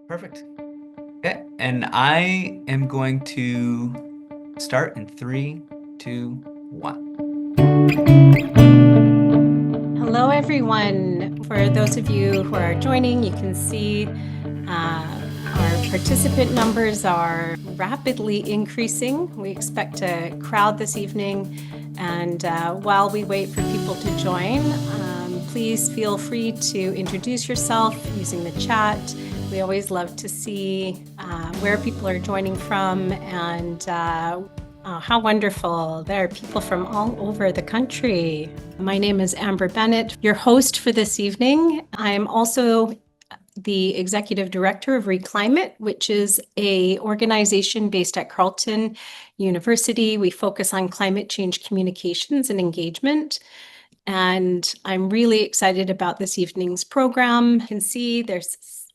Perfect. Okay, and I am going to start in three, two, one. Hello, everyone. For those of you who are joining, you can see our participant numbers are rapidly increasing. We expect a crowd this evening. And while we wait for people to join, please feel free to introduce yourself using the chat. We always love to see where people are joining from, and how wonderful. There are people from all over the country. My name is Amber Bennett, your host for this evening. I'm also the executive director of Reclimate, which is an organization based at Carleton University. We focus on climate change communications and engagement. And I'm really excited about this evening's program. You can see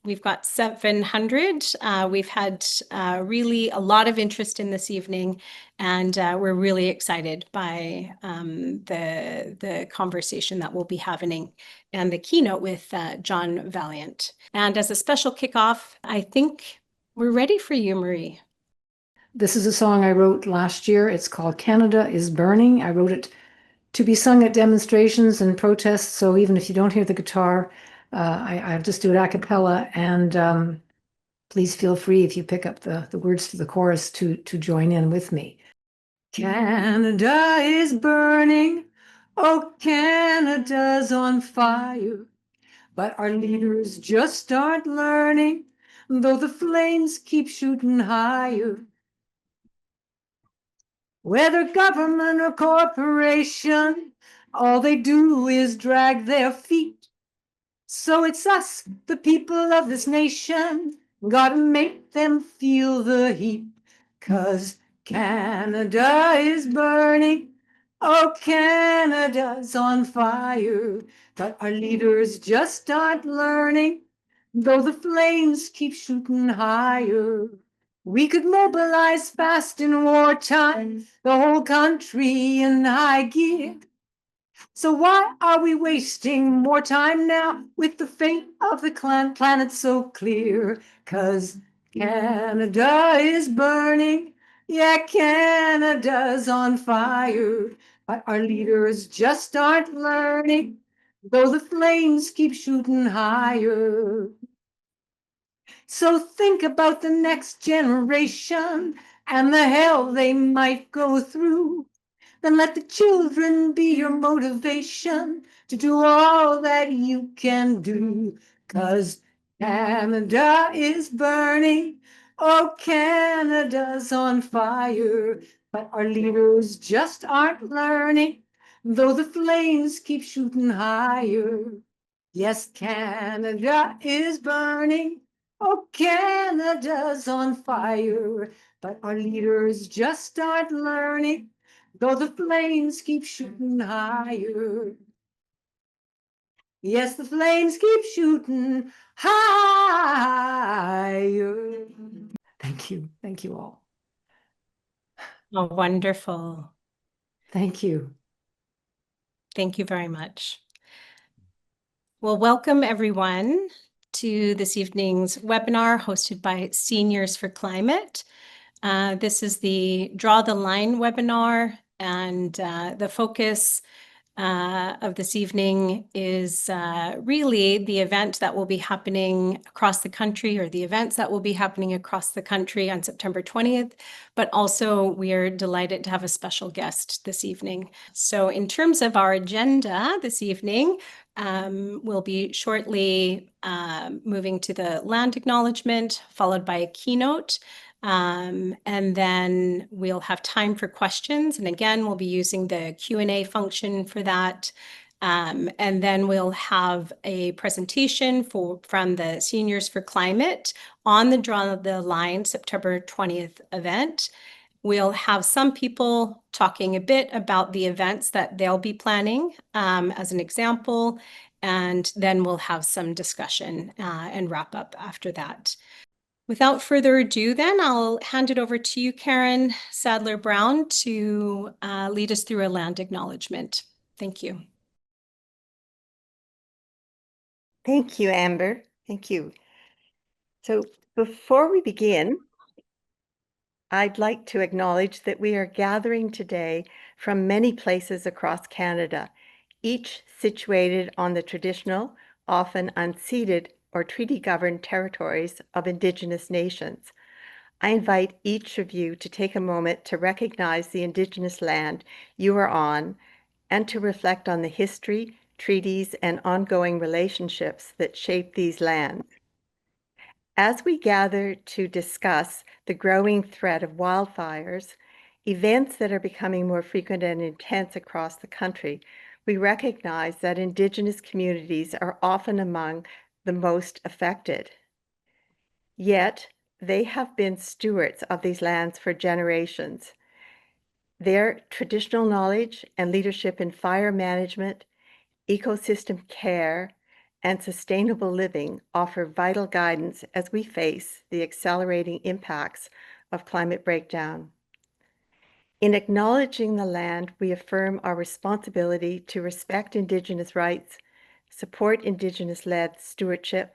we've got 700. We've had really a lot of interest in this evening, and we're really excited by the conversation that we'll be having and the keynote with John Vaillant. And as a special kickoff, I think we're ready for you, Marie. This is a song I wrote last year. It's called Canada is Burning. I wrote it to be sung at demonstrations and protests. So even if you don't hear the guitar, I just do it a cappella. And please feel free, if you pick up the words to the chorus, to join in with me. Canada is burning. Oh, Canada's on fire. But our leaders just aren't learning, though the flames keep shooting higher. Whether government or corporation, all they do is drag their feet. So it's us, the people of this nation, gotta make them feel the heat. 'Cause Canada is burning, oh, Canada's on fire. But our leaders just aren't learning, though the flames keep shooting higher. We could mobilize fast in wartime, the whole country in high gear. So why are we wasting more time now with the fate of the planet so clear? 'Cause Canada is burning, yeah, Canada's on fire. But our leaders just aren't learning, though the flames keep shooting higher. So think about the next generation and the hell they might go through. Then let the children be your motivation to do all that you can do. 'Cause Canada is burning, oh, Canada's on fire. But our leaders just aren't learning, though the flames keep shooting higher. Yes, Canada is burning. Oh, Canada's on fire. But our leaders just aren't learning, though the flames keep shooting higher. Yes, the flames keep shooting higher. Thank you. Thank you all. Oh, wonderful. Thank you. Thank you very much. Well, welcome everyone to this evening's webinar hosted by Seniors for Climate. This is the Draw the Line webinar, and the focus of this evening is really the event that will be happening across the country, or the events that will be happening across the country on September 20th, but also we are delighted to have a special guest this evening. So in terms of our agenda this evening, we'll be shortly moving to the land acknowledgement, followed by a keynote. And then we'll have time for questions. And again, we'll be using the Q&A function for that. And then we'll have a presentation from the Seniors for Climate on the Draw the Line September 20th event. We'll have some people talking a bit about the events that they'll be planning as an example, and then we'll have some discussion and wrap up after that. Without further ado, then, I'll hand it over to you, Karen Sadler-Brown, to lead us through a land acknowledgement. Thank you. Thank you, Amber. Thank you. So before we begin, I'd like to acknowledge that we are gathering today from many places across Canada, each situated on the traditional, often unceded or treaty-governed territories of Indigenous nations. I invite each of you to take a moment to recognize the Indigenous land you are on and to reflect on the history, treaties, and ongoing relationships that shape these lands. As we gather to discuss the growing threat of wildfires, events that are becoming more frequent and intense across the country, we recognize that Indigenous communities are often among the most affected. Yet, they have been stewards of these lands for generations. Their traditional knowledge and leadership in fire management, ecosystem care, and sustainable living offer vital guidance as we face the accelerating impacts of climate breakdown. In acknowledging the land, we affirm our responsibility to respect Indigenous rights, support Indigenous-led stewardship,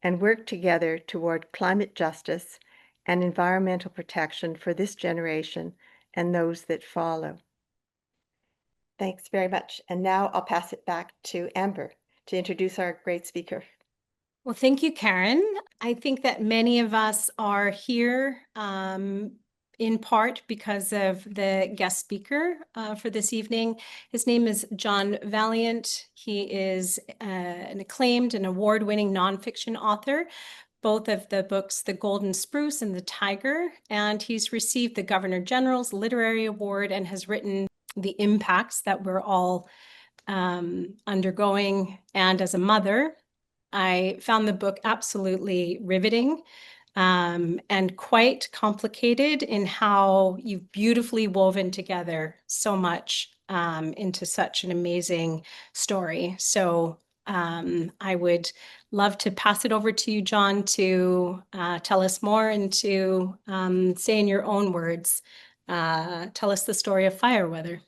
and work together toward climate justice and environmental protection for this generation and those that follow. Thanks very much. And now I'll pass it back to Amber to introduce our great speaker. Well, thank you, Karen. I think that many of us are here in part because of the guest speaker for this evening. His name is John Vaillant. He is an acclaimed and award-winning nonfiction author, both of the books, The Golden Spruce and The Tiger, and he's received the Governor General's Literary Award and has written The Impacts that we're all undergoing. And as a mother, I found the book absolutely riveting and quite complicated in how you've beautifully woven together so much into such an amazing story. So I would love to pass it over to you, John, to tell us more and to say in your own words, tell us the story of fire weather.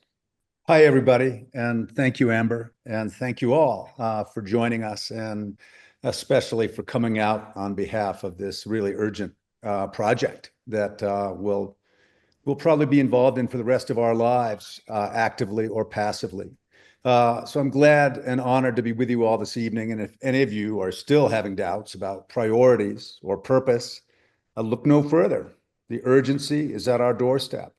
Hi, everybody, and thank you, Amber, and thank you all for joining us, and especially for coming out on behalf of this really urgent project that we'll probably be involved in for the rest of our lives, actively or passively. So I'm glad and honored to be with you all this evening, and if any of you are still having doubts about priorities or purpose, look no further. The urgency is at our doorstep.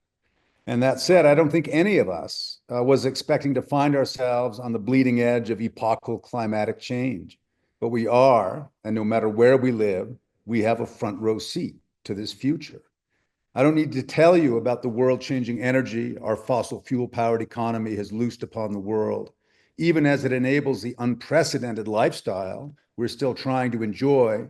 And that said, I don't think any of us was expecting to find ourselves on the bleeding edge of epochal climatic change. But we are, and no matter where we live, we have a front row seat to this future. I don't need to tell you about the world-changing energy our fossil fuel-powered economy has loosed upon the world, even as it enables the unprecedented lifestyle we're still trying to enjoy.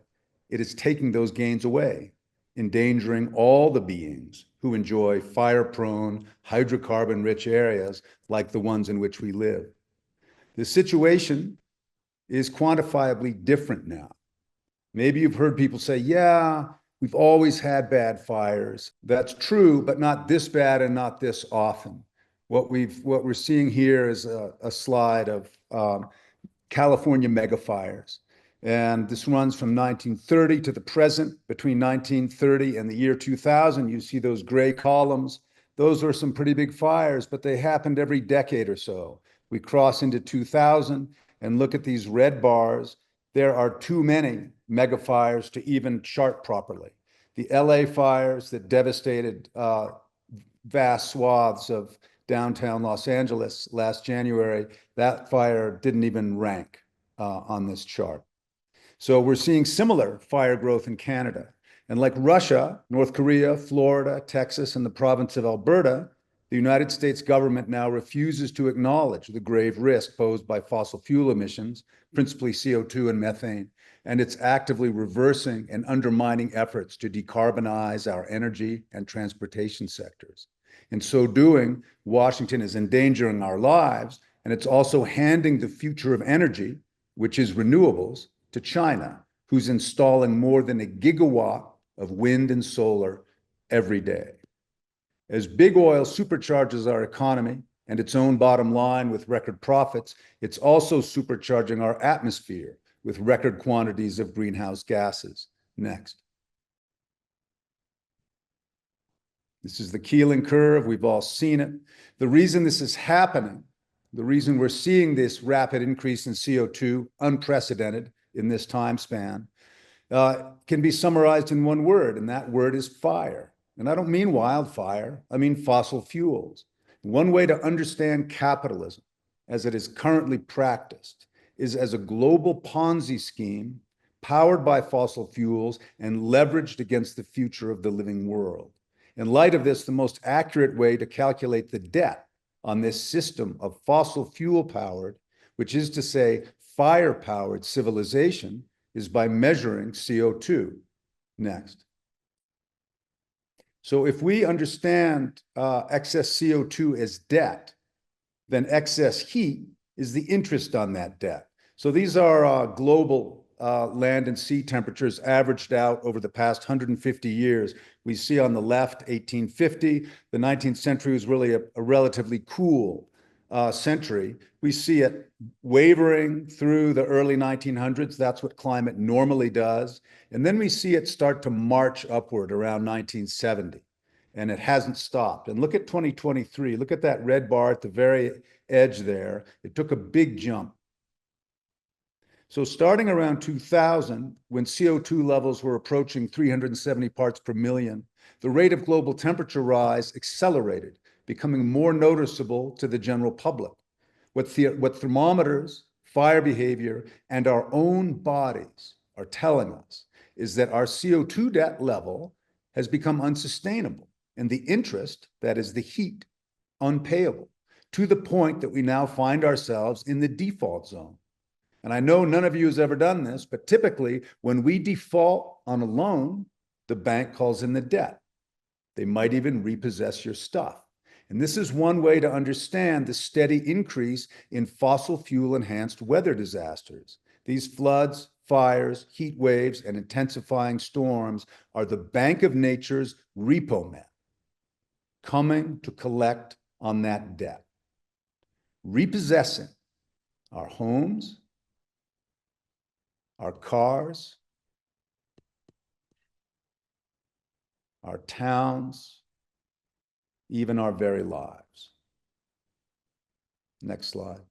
It is taking those gains away, endangering all the beings who enjoy fire-prone, hydrocarbon-rich areas like the ones in which we live. The situation is quantifiably different now. Maybe you've heard people say, yeah, we've always had bad fires. That's true, but not this bad and not this often. What we're seeing here is a slide of California megafires. And this runs from 1930 to the present. Between 1930 and the year 2000, you see those gray columns. Those are some pretty big fires, but they happened every decade or so. We cross into 2000 and look at these red bars. There are too many megafires to even chart properly. The LA fires that devastated vast swaths of downtown Los Angeles last January, that fire didn't even rank on this chart. So we're seeing similar fire growth in Canada. And like Russia, North Korea, Florida, Texas, and the province of Alberta, the United States government now refuses to acknowledge the grave risk posed by fossil fuel emissions, principally CO2 and methane, and it's actively reversing and undermining efforts to decarbonize our energy and transportation sectors. In so doing, Washington is endangering our lives, and it's also handing the future of energy, which is renewables, to China, who's installing more than 1 gigawatt of wind and solar every day. As big oil supercharges our economy and its own bottom line with record profits, it's also supercharging our atmosphere with record quantities of greenhouse gases. Next. This is the Keeling curve. We've all seen it. The reason this is happening, the reason we're seeing this rapid increase in CO2, unprecedented in this time span, can be summarized in one word, and that word is fire. And I don't mean wildfire, I mean fossil fuels. One way to understand capitalism as it is currently practiced is as a global Ponzi scheme powered by fossil fuels and leveraged against the future of the living world. In light of this, the most accurate way to calculate the debt on this system of fossil fuel powered, which is to say fire powered civilization, is by measuring CO2. Next. So if we understand excess CO2 as debt, then excess heat is the interest on that debt. So these are global land and sea temperatures averaged out over the past 150 years. We see on the left 1850. The 19th century was really a relatively cool century. We see it wavering through the early 1900s. That's what climate normally does. And then we see it start to march upward around 1970. And it hasn't stopped. And look at 2023. Look at that red bar at the very edge there. It took a big jump. So starting around 2000, when CO2 levels were approaching 370 parts per million, the rate of global temperature rise accelerated, becoming more noticeable to the general public. What thermometers, fire behavior, and our own bodies are telling us is that our CO2 debt level has become unsustainable, and the interest, that is the heat, unpayable, to the point that we now find ourselves in the default zone. And I know none of you has ever done this, but typically when we default on a loan, the bank calls in the debt. They might even repossess your stuff. And this is one way to understand the steady increase in fossil fuel enhanced weather disasters. These floods, fires, heat waves, and intensifying storms are the bank of nature's repo man coming to collect on that debt, repossessing our homes, our cars, our towns, even our very lives. Next slide.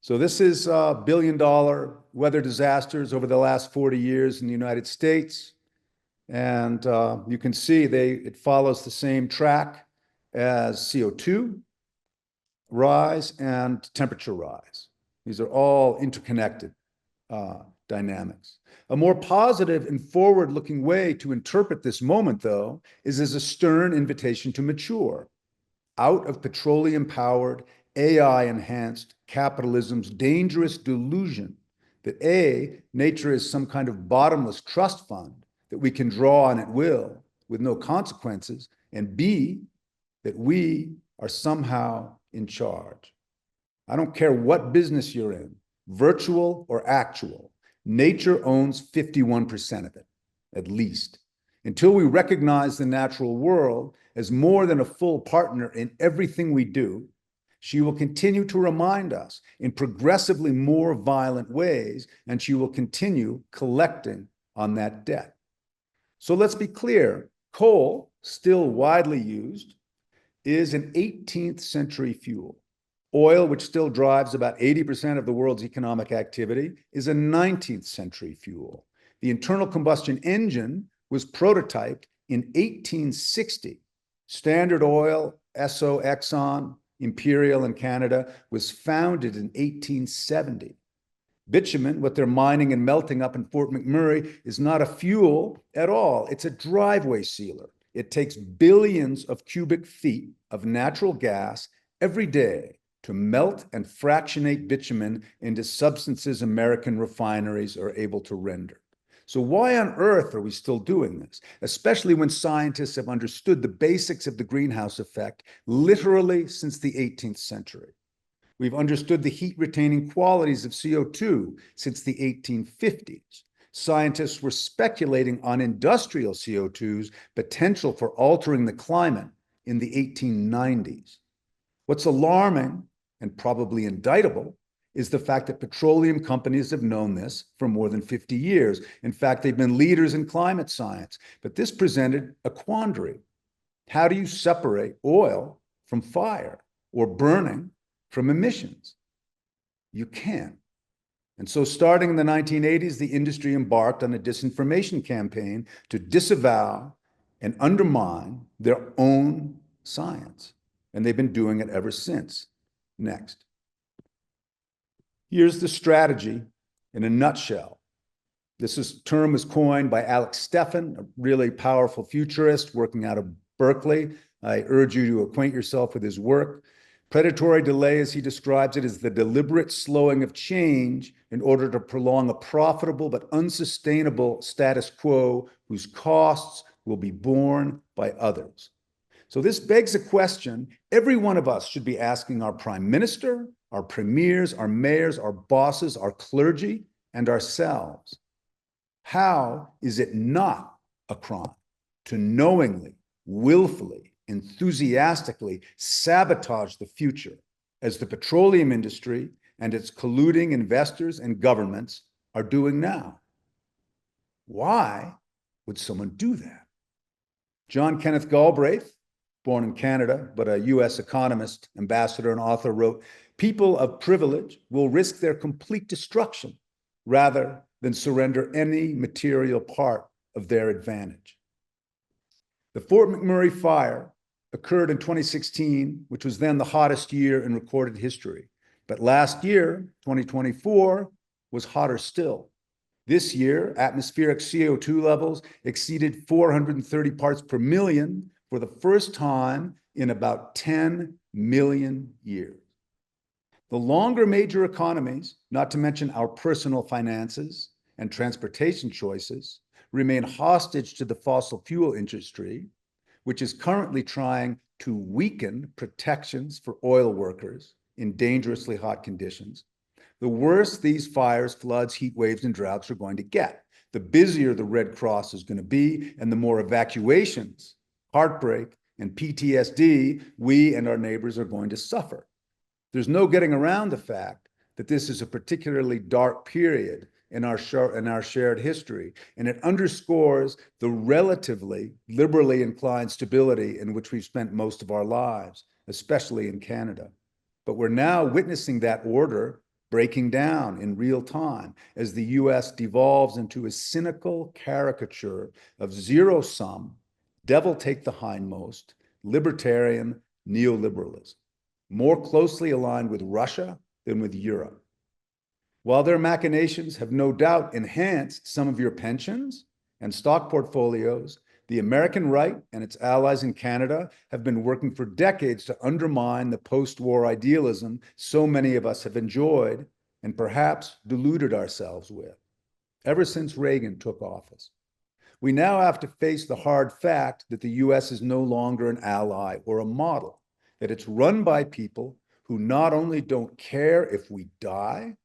So this is billion-dollar weather disasters over the last 40 years in the United States. And you can see it follows the same track as CO2 rise and temperature rise. These are all interconnected dynamics. A more positive and forward-looking way to interpret this moment, though, is as a stern invitation to mature out of petroleum-powered, AI-enhanced capitalism's dangerous delusion that nature is some kind of bottomless trust fund that we can draw on at will with no consequences, and B, that we are somehow in charge. I don't care what business you're in, virtual or actual, nature owns 51% of it, at least. Until we recognize the natural world as more than a full partner in everything we do, she will continue to remind us in progressively more violent ways, and she will continue collecting on that debt. So let's be clear, coal, still widely used, is an 18th century fuel. Oil, which still drives about 80% of the world's economic activity, is a 19th century fuel. The internal combustion engine was prototyped in 1860. Standard Oil, Esso, Exxon, Imperial in Canada, was founded in 1870. Bitumen, what they're mining and melting up in Fort McMurray, is not a fuel at all. It's a driveway sealer. It takes billions of cubic feet of natural gas every day to melt and fractionate bitumen into substances American refineries are able to render. So why on earth are we still doing this? Especially when scientists have understood the basics of the greenhouse effect literally since the 18th century. We've understood the heat-retaining qualities of CO2 since the 1850s. Scientists were speculating on industrial CO2's potential for altering the climate in the 1890s. What's alarming and probably indictable is the fact that petroleum companies have known this for more than 50 years. In fact, they've been leaders in climate science. But this presented a quandary. How do you separate oil from fire or burning from emissions? You can't. And so starting in the 1980s, the industry embarked on a disinformation campaign to disavow and undermine their own science. And they've been doing it ever since. Next. Here's the strategy in a nutshell. This term was coined by Alex Steffen, a really powerful futurist working out of Berkeley. I urge you to acquaint yourself with his work. Predatory delay, as he describes it, is the deliberate slowing of change in order to prolong a profitable but unsustainable status quo whose costs will be borne by others. So this begs a question every one of us should be asking our prime minister, our premiers, our mayors, our bosses, our clergy, and ourselves. How is it not a crime to knowingly, willfully, enthusiastically sabotage the future as the petroleum industry and its colluding investors and governments are doing now? Why would someone do that? John Kenneth Galbraith, born in Canada, but a US economist, ambassador, and author, wrote, "People of privilege will risk their complete destruction rather than surrender any material part of their advantage." The Fort McMurray fire occurred in 2016, which was then the hottest year in recorded history. But last year, 2024, was hotter still. This year, atmospheric CO2 levels exceeded 430 parts per million for the first time in about 10 million years. The longer major economies, not to mention our personal finances and transportation choices, remain hostage to the fossil fuel industry, which is currently trying to weaken protections for oil workers in dangerously hot conditions, the worse these fires, floods, heat waves, and droughts are going to get. The busier the Red Cross is going to be, and the more evacuations, heartbreak, and PTSD we and our neighbors are going to suffer. There's no getting around the fact that this is a particularly dark period in our shared history, and it underscores the relatively liberally inclined stability in which we've spent most of our lives, especially in Canada. But we're now witnessing that order breaking down in real time as the US devolves into a cynical caricature of zero-sum, devil take the hindmost, libertarian neoliberalism, more closely aligned with Russia than with Europe. While their machinations have no doubt enhanced some of your pensions and stock portfolios, the American right and its allies in Canada have been working for decades to undermine the post-war idealism so many of us have enjoyed and perhaps deluded ourselves with ever since Reagan took office. We now have to face the hard fact that the US is no longer an ally or a model, that it's run by people who not only don't care if we die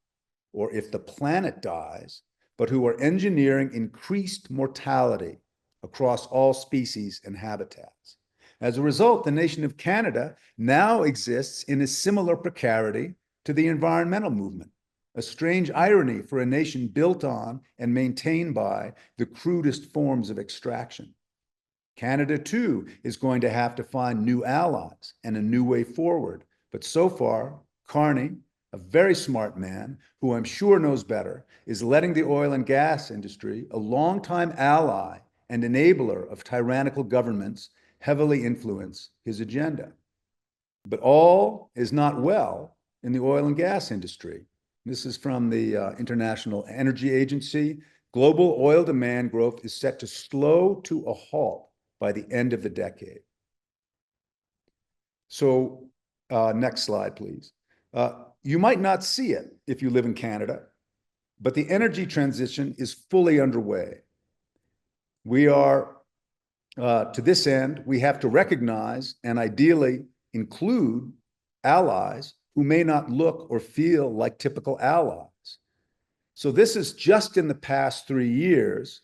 or if the planet dies, but who are engineering increased mortality across all species and habitats. As a result, the nation of Canada now exists in a similar precarity to the environmental movement, a strange irony for a nation built on and maintained by the crudest forms of extraction. Canada, too, is going to have to find new allies and a new way forward. But so far, Carney, a very smart man who I'm sure knows better, is letting the oil and gas industry, a longtime ally and enabler of tyrannical governments, heavily influence his agenda. But all is not well in the oil and gas industry. This is from the International Energy Agency. Global oil demand growth is set to slow to a halt by the end of the decade. So next slide, please. You might not see it if you live in Canada, but the energy transition is fully underway. We are, to this end, we have to recognize and ideally include allies who may not look or feel like typical allies. So this is just in the past 3 years,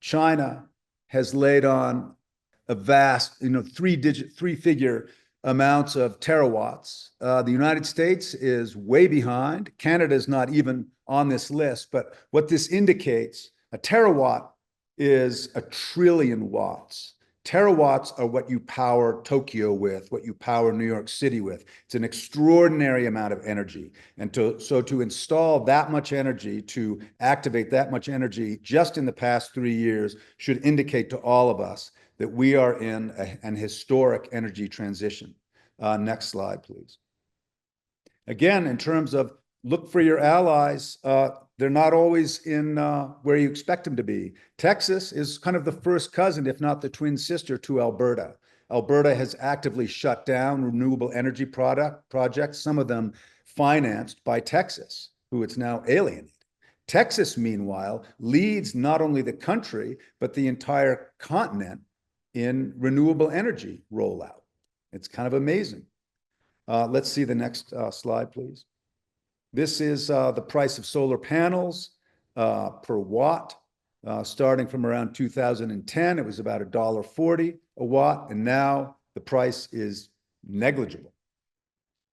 China has laid on a vast, three-figure amounts of terawatts. The United States is way behind. Canada is not even on this list, but what this indicates, a terawatt is 1 trillion watts. Terawatts are what you power Tokyo with, what you power New York City with. It's an extraordinary amount of energy. And so to install that much energy, to activate that much energy just in the past 3 years should indicate to all of us that we are in an historic energy transition. Next slide, please. Again, in terms of look for your allies, they're not always in where you expect them to be. Texas is kind of the first cousin, if not the twin sister, to Alberta. Alberta has actively shut down renewable energy projects, some of them financed by Texas, who it's now alienated. Texas, meanwhile, leads not only the country, but the entire continent in renewable energy rollout. It's kind of amazing. Let's see the next slide, please. This is the price of solar panels per watt. Starting from around 2010, it was about $1.40 a watt, and now the price is negligible.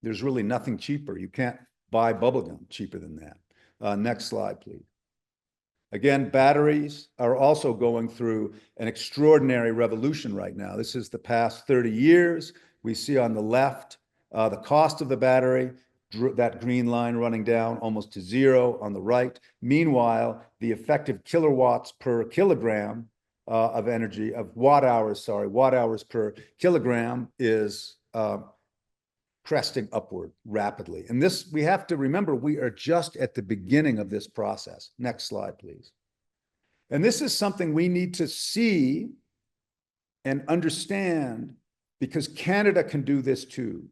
There's really nothing cheaper. You can't buy bubblegum cheaper than that. Next slide, please. Again, batteries are also going through an extraordinary revolution right now. This is the past 30 years. We see on the left the cost of the battery, that green line running down almost to zero on the right. Meanwhile, the effective kilowatts per kilogram of energy, of watt hours per kilogram is cresting upward rapidly. And this, we have to remember, we are just at the beginning of this process. Next slide, please. And this is something we need to see and understand, because Canada can do this too.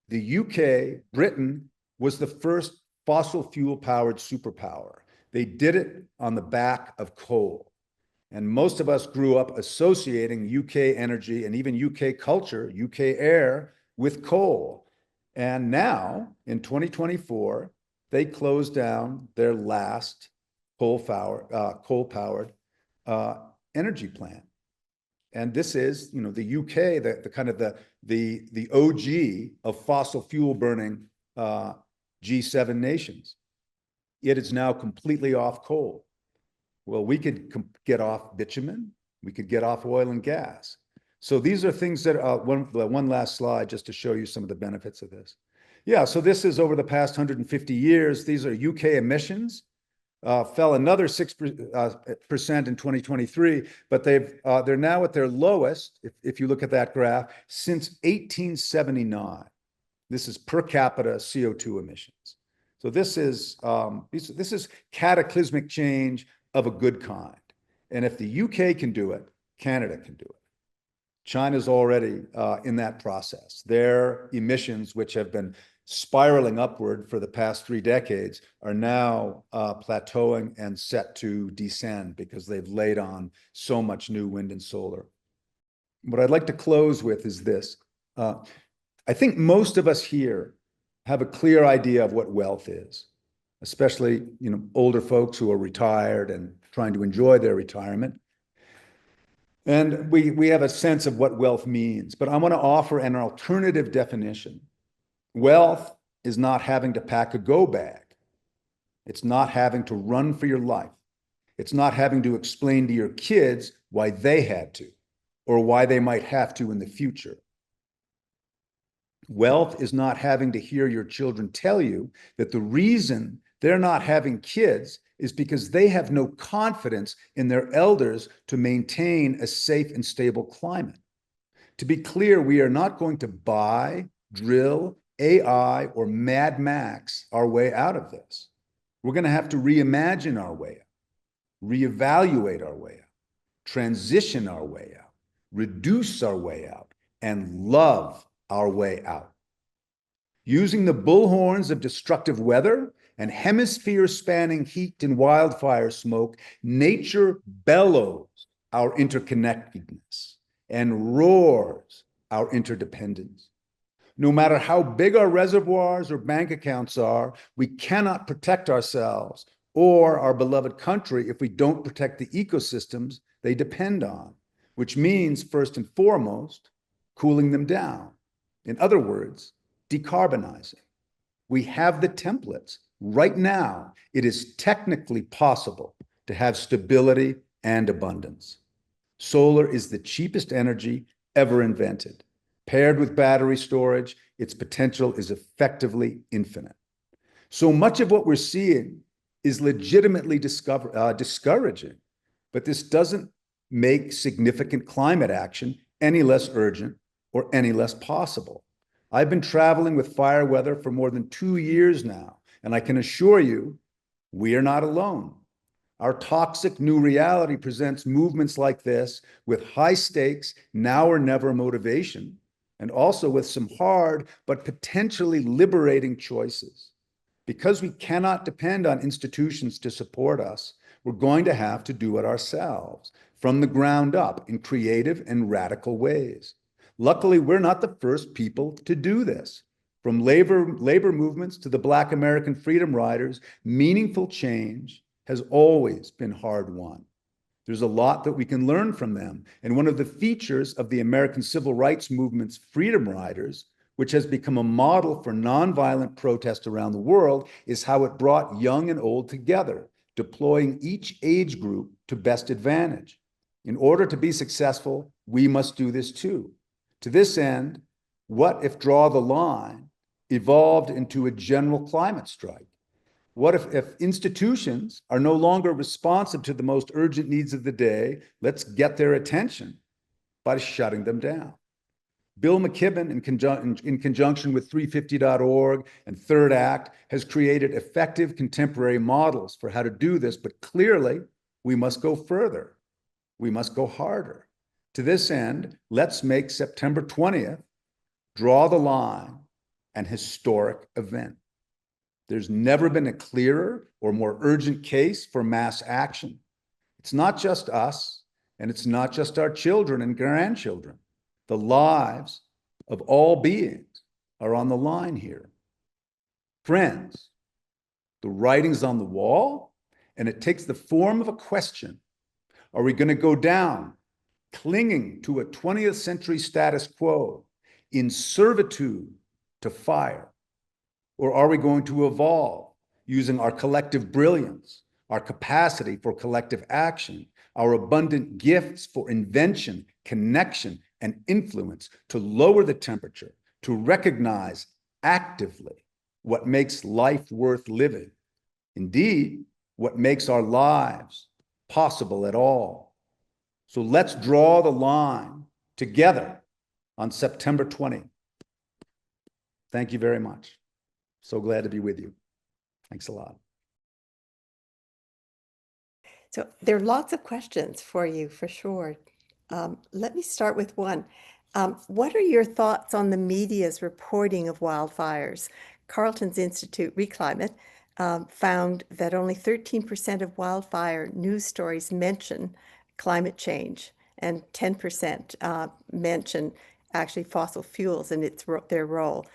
The UK, Britain, was the first fossil fuel powered superpower. They did it on the back of coal. And most of us grew up associating UK energy and even UK culture, UK air, with coal. And now, in 2024, they closed down their last coal-powered energy plant. And this is, you know, the UK, the kind of the OG of fossil fuel burning G7 nations. Yet it's now completely off coal. Well, we could get off bitumen. We could get off oil and gas. So these are things that, one last slide just to show you some of the benefits of this. Yeah, so this is over the past 150 years. These are UK emissions. Fell another 6% in 2023, but they're now at their lowest, if you look at that graph, since 1879. This is per capita CO2 emissions. So this is cataclysmic change of a good kind. And if the UK can do it, Canada can do it. China's already in that process. Their emissions, which have been spiraling upward for the past 3 decades, are now plateauing and set to descend because they've laid on so much new wind and solar. What I'd like to close with is this. I think most of us here have a clear idea of what wealth is, especially, you know, older folks who are retired and trying to enjoy their retirement. And we have a sense of what wealth means, but I want to offer an alternative definition. Wealth is not having to pack a go bag. It's not having to run for your life. It's not having to explain to your kids why they had to, or why they might have to in the future. Wealth is not having to hear your children tell you that the reason they're not having kids is because they have no confidence in their elders to maintain a safe and stable climate. To be clear, we are not going to buy, drill, AI, or Mad Max our way out of this. We're going to have to reimagine our way out, reevaluate our way out, transition our way out, reduce our way out, and love our way out. Using the bullhorns of destructive weather and hemisphere-spanning heat and wildfire smoke, nature bellows our interconnectedness and roars our interdependence. No matter how big our reservoirs or bank accounts are, we cannot protect ourselves or our beloved country if we don't protect the ecosystems they depend on, which means, first and foremost, cooling them down. In other words, decarbonizing. We have the templates. Right now, it is technically possible to have stability and abundance. Solar is the cheapest energy ever invented. Paired with battery storage, its potential is effectively infinite. So much of what we're seeing is legitimately discouraging, but this doesn't make significant climate action any less urgent or any less possible. I've been traveling with fire weather for more than 2 years now, and I can assure you, we are not alone. Our toxic new reality presents movements like this with high stakes, now or never motivation, and also with some hard but potentially liberating choices. Because we cannot depend on institutions to support us, we're going to have to do it ourselves from the ground up in creative and radical ways. Luckily, we're not the first people to do this. From labor movements to the Black American Freedom Riders, meaningful change has always been hard won. There's a lot that we can learn from them. And one of the features of the American Civil Rights Movement's Freedom Riders, which has become a model for nonviolent protest around the world, is how it brought young and old together, deploying each age group to best advantage. In order to be successful, we must do this too. To this end, what if Draw the Line evolved into a general climate strike? What if institutions are no longer responsive to the most urgent needs of the day? Let's get their attention by shutting them down. Bill McKibben, in conjunction with 350.org and Third Act, has created effective contemporary models for how to do this, but clearly we must go further. We must go harder. To this end, let's make September 20th, Draw the Line, an historic event. There's never been a clearer or more urgent case for mass action. It's not just us, and it's not just our children and grandchildren. The lives of all beings are on the line here. Friends, the writing's on the wall, and it takes the form of a question. Are we going to go down, clinging to a 20th century status quo, in servitude to fire? Or are we going to evolve using our collective brilliance, our capacity for collective action, our abundant gifts for invention, connection, and influence to lower the temperature, to recognize actively what makes life worth living? Indeed, what makes our lives possible at all. So let's draw the line together on September 20. Thank you very much. So glad to be with you. Thanks a lot. So there are lots of questions for you, for sure. Let me start with one. What are your thoughts on the media's reporting of wildfires? Carleton's Institute Reclimate found that only 13% of wildfire news stories mention climate change, and 10% mention actually fossil fuels and their role.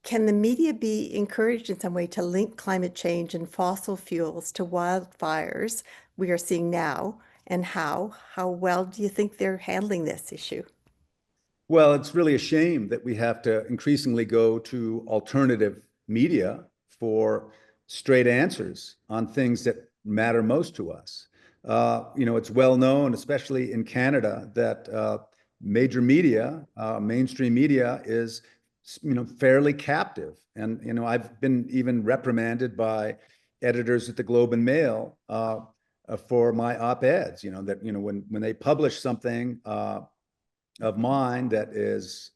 Can the media be encouraged in some way to link climate change and fossil fuels to wildfires we are seeing now, and how? How well do you think they're handling this issue? Well, it's really a shame that we have to increasingly go to alternative media for straight answers on things that matter most to us. It's well known, especially in Canada, that major media, mainstream media, is fairly captive. And I've been even reprimanded by editors at the Globe and Mail for my op-eds. When they publish something of mine that is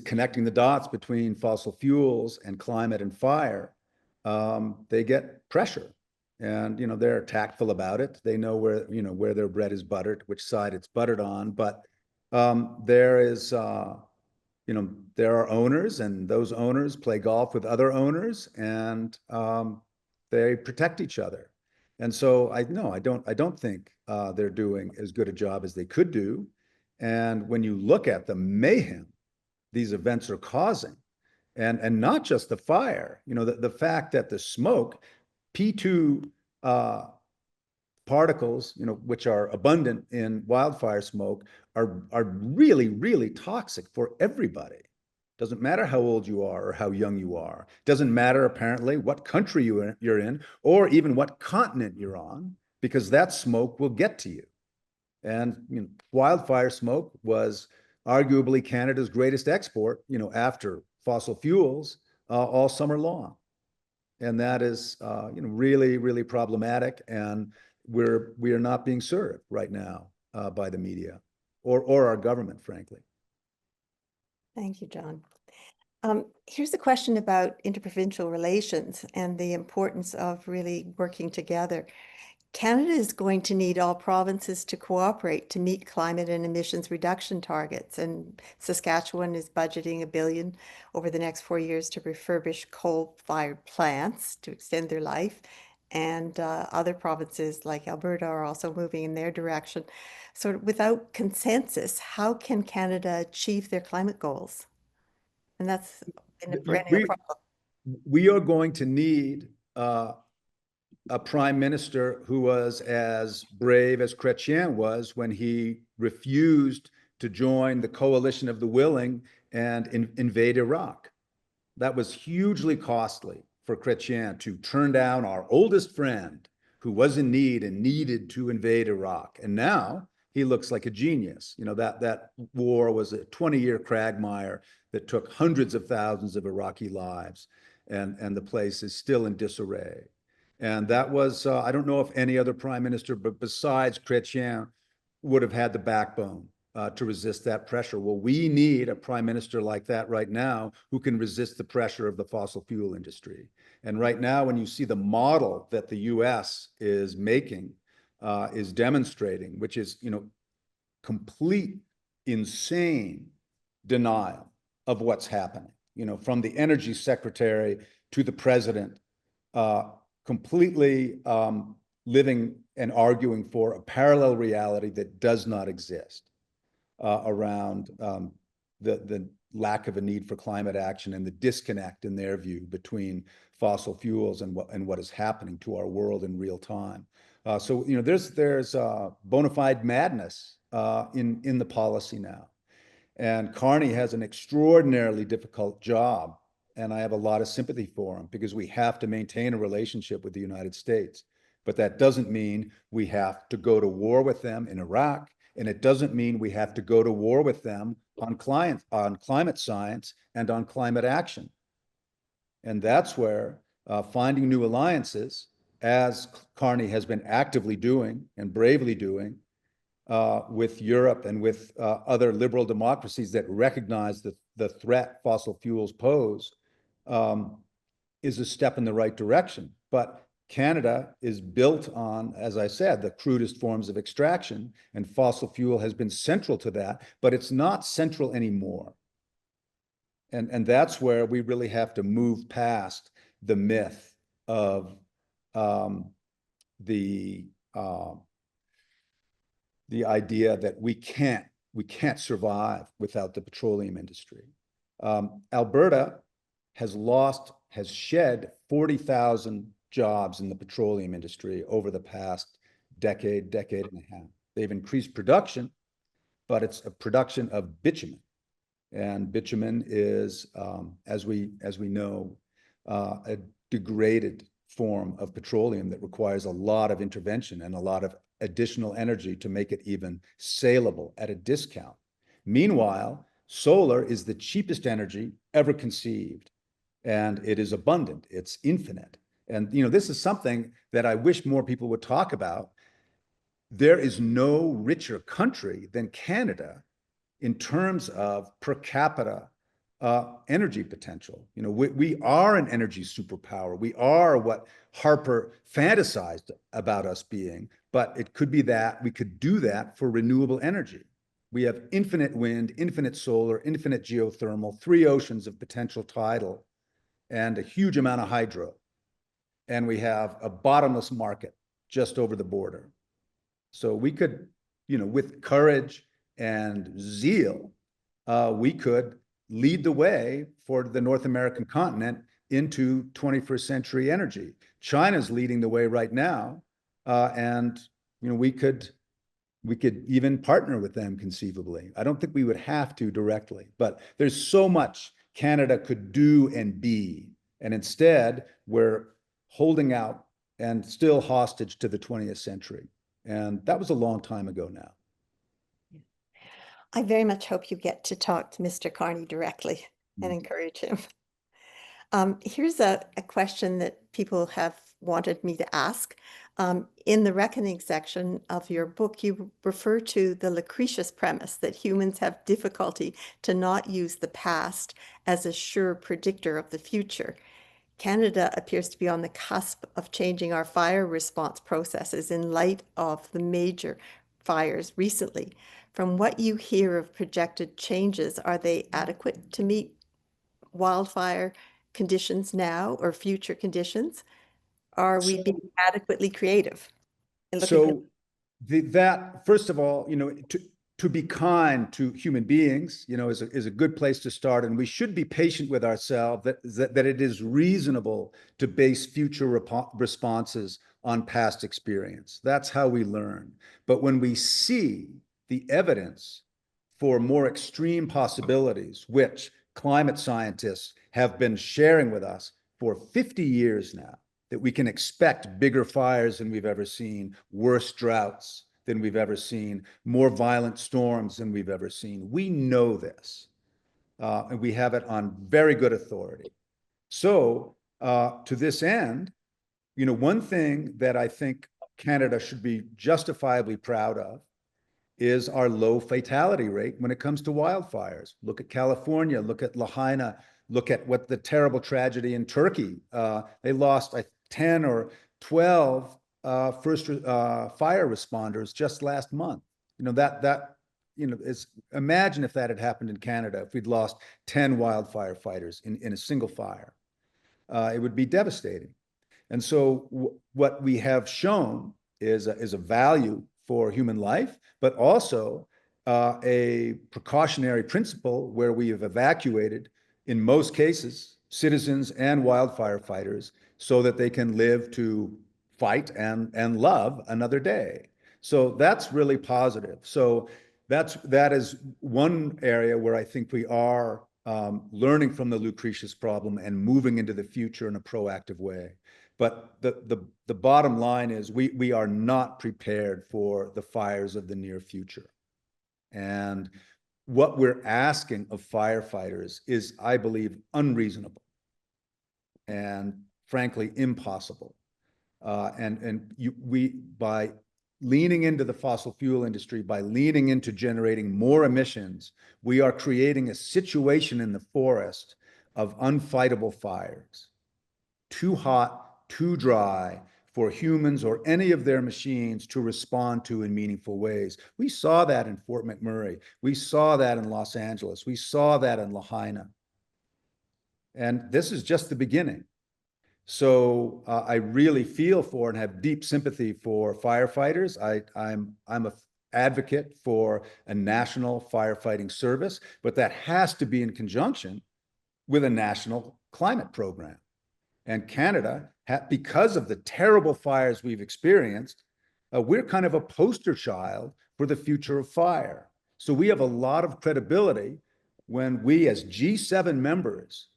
connecting the dots between fossil fuels and climate and fire, they get pressure. And they're tactful about it. They know where their bread is buttered, which side it's buttered on. But there are owners, and those owners play golf with other owners, and they protect each other. And so I don't think they're doing as good a job as they could do. And when you look at the mayhem these events are causing, and not just the fire, the fact that the smoke, P2 particles, which are abundant in wildfire smoke, are really, really toxic for everybody. Doesn't matter how old you are or how young you are. Doesn't matter, apparently, what country you're in or even what continent you're on, because that smoke will get to you. And wildfire smoke was arguably Canada's greatest export, after fossil fuels, all summer long. And that is, really, really problematic. And we are not being served right now by the media or our government, frankly. Thank you, John. Here's a question about interprovincial relations and the importance of really working together. Canada is going to need all provinces to cooperate to meet climate and emissions reduction targets. And Saskatchewan is budgeting $1 billion over the next 4 years to refurbish coal-fired plants to extend their life. And other provinces like Alberta are also moving in their direction. So without consensus, how can Canada achieve their climate goals? And that's been a perennial problem. We are going to need a prime minister who was as brave as Chrétien was when he refused to join the coalition of the willing and invade Iraq. That was hugely costly for Chrétien to turn down our oldest friend who was in need and needed to invade Iraq. And now he looks like a genius. That war was a 20-year quagmire that took hundreds of thousands of Iraqi lives, and the place is still in disarray. And that was, I don't know if any other prime minister, but besides Chrétien, would have had the backbone to resist that pressure. Well, we need a prime minister like that right now who can resist the pressure of the fossil fuel industry. And right now, when you see the model that the US is making, is demonstrating, which is, complete, insane denial of what's happening, from the energy secretary to the president, completely living and arguing for a parallel reality that does not exist around the lack of a need for climate action and the disconnect, in their view, between fossil fuels and what is happening to our world in real time. So there's bona fide madness in the policy now, and Carney has an extraordinarily difficult job. And I have a lot of sympathy for him because we have to maintain a relationship with the United States. But that doesn't mean we have to go to war with them in Iraq. And it doesn't mean we have to go to war with them on climate science and on climate action. And that's where finding new alliances, as Carney has been actively doing and bravely doing, with Europe and with other liberal democracies that recognize the threat fossil fuels pose, is a step in the right direction. But Canada is built on, as I said, the crudest forms of extraction, and fossil fuel has been central to that, but it's not central anymore. And that's where we really have to move past the myth of the idea that we can't survive without the petroleum industry. Alberta has shed 40,000 jobs in the petroleum industry over the past decade and a half. They've increased production, but it's a production of bitumen. And bitumen is, as we know, a degraded form of petroleum that requires a lot of intervention and a lot of additional energy to make it even saleable at a discount. Meanwhile, solar is the cheapest energy ever conceived, and it is abundant, it's infinite. And this is something that I wish more people would talk about. There is no richer country than Canada in terms of per capita energy potential. We are an energy superpower. We are what Harper fantasized about us being, but it could be that we could do that for renewable energy. We have infinite wind, infinite solar, infinite geothermal, 3 oceans of potential tidal, and a huge amount of hydro. And we have a bottomless market just over the border. So we could, with courage and zeal, we could lead the way for the North American continent into 21st century energy. China's leading the way right now, and we could even partner with them conceivably. I don't think we would have to directly, but there's so much Canada could do and be. And instead, we're holding out and still hostage to the 20th century. And that was a long time ago now. I very much hope you get to talk to Mr. Carney directly and encourage him. Here's a question that people have wanted me to ask. In the reckoning section of your book, you refer to the Lucretius premise that humans have difficulty to not use the past as a sure predictor of the future. Canada appears to be on the cusp of changing our fire response processes in light of the major fires recently. From what you hear of projected changes, are they adequate to meet wildfire conditions now or future conditions? Are we being adequately creative? So that, first of all, to be kind to human beings, is a good place to start. And we should be patient with ourselves that it is reasonable to base future responses on past experience. That's how we learn. But when we see the evidence for more extreme possibilities, which climate scientists have been sharing with us for 50 years now, that we can expect bigger fires than we've ever seen, worse droughts than we've ever seen, more violent storms than we've ever seen. We know this, and we have it on very good authority. So to this end, one thing that I think Canada should be justifiably proud of is our low fatality rate when it comes to wildfires. Look at California, look at Lahaina, look at what the terrible tragedy in Turkey. They lost 10 or 12 first fire responders just last month. Imagine if that had happened in Canada, if we'd lost 10 wildfire fighters in a single fire. It would be devastating. And so what we have shown is a value for human life, but also a precautionary principle where we have evacuated, in most cases, citizens and wildfire fighters so that they can live to fight and love another day. So that's really positive. So that is one area where I think we are learning from the Lucretius problem and moving into the future in a proactive way. But the bottom line is we are not prepared for the fires of the near future. And what we're asking of firefighters is, I believe, unreasonable and frankly impossible. By leaning into the fossil fuel industry, by leaning into generating more emissions, we are creating a situation in the forest of unfightable fires. Too hot, too dry for humans or any of their machines to respond to in meaningful ways. We saw that in Fort McMurray. We saw that in Los Angeles. We saw that in Lahaina. And this is just the beginning. So I really feel for and have deep sympathy for firefighters. I'm an advocate for a national firefighting service, but that has to be in conjunction with a national climate program. And Canada, because of the terrible fires we've experienced, we're kind of a poster child for the future of fire. So we have a lot of credibility when we, as G7 members,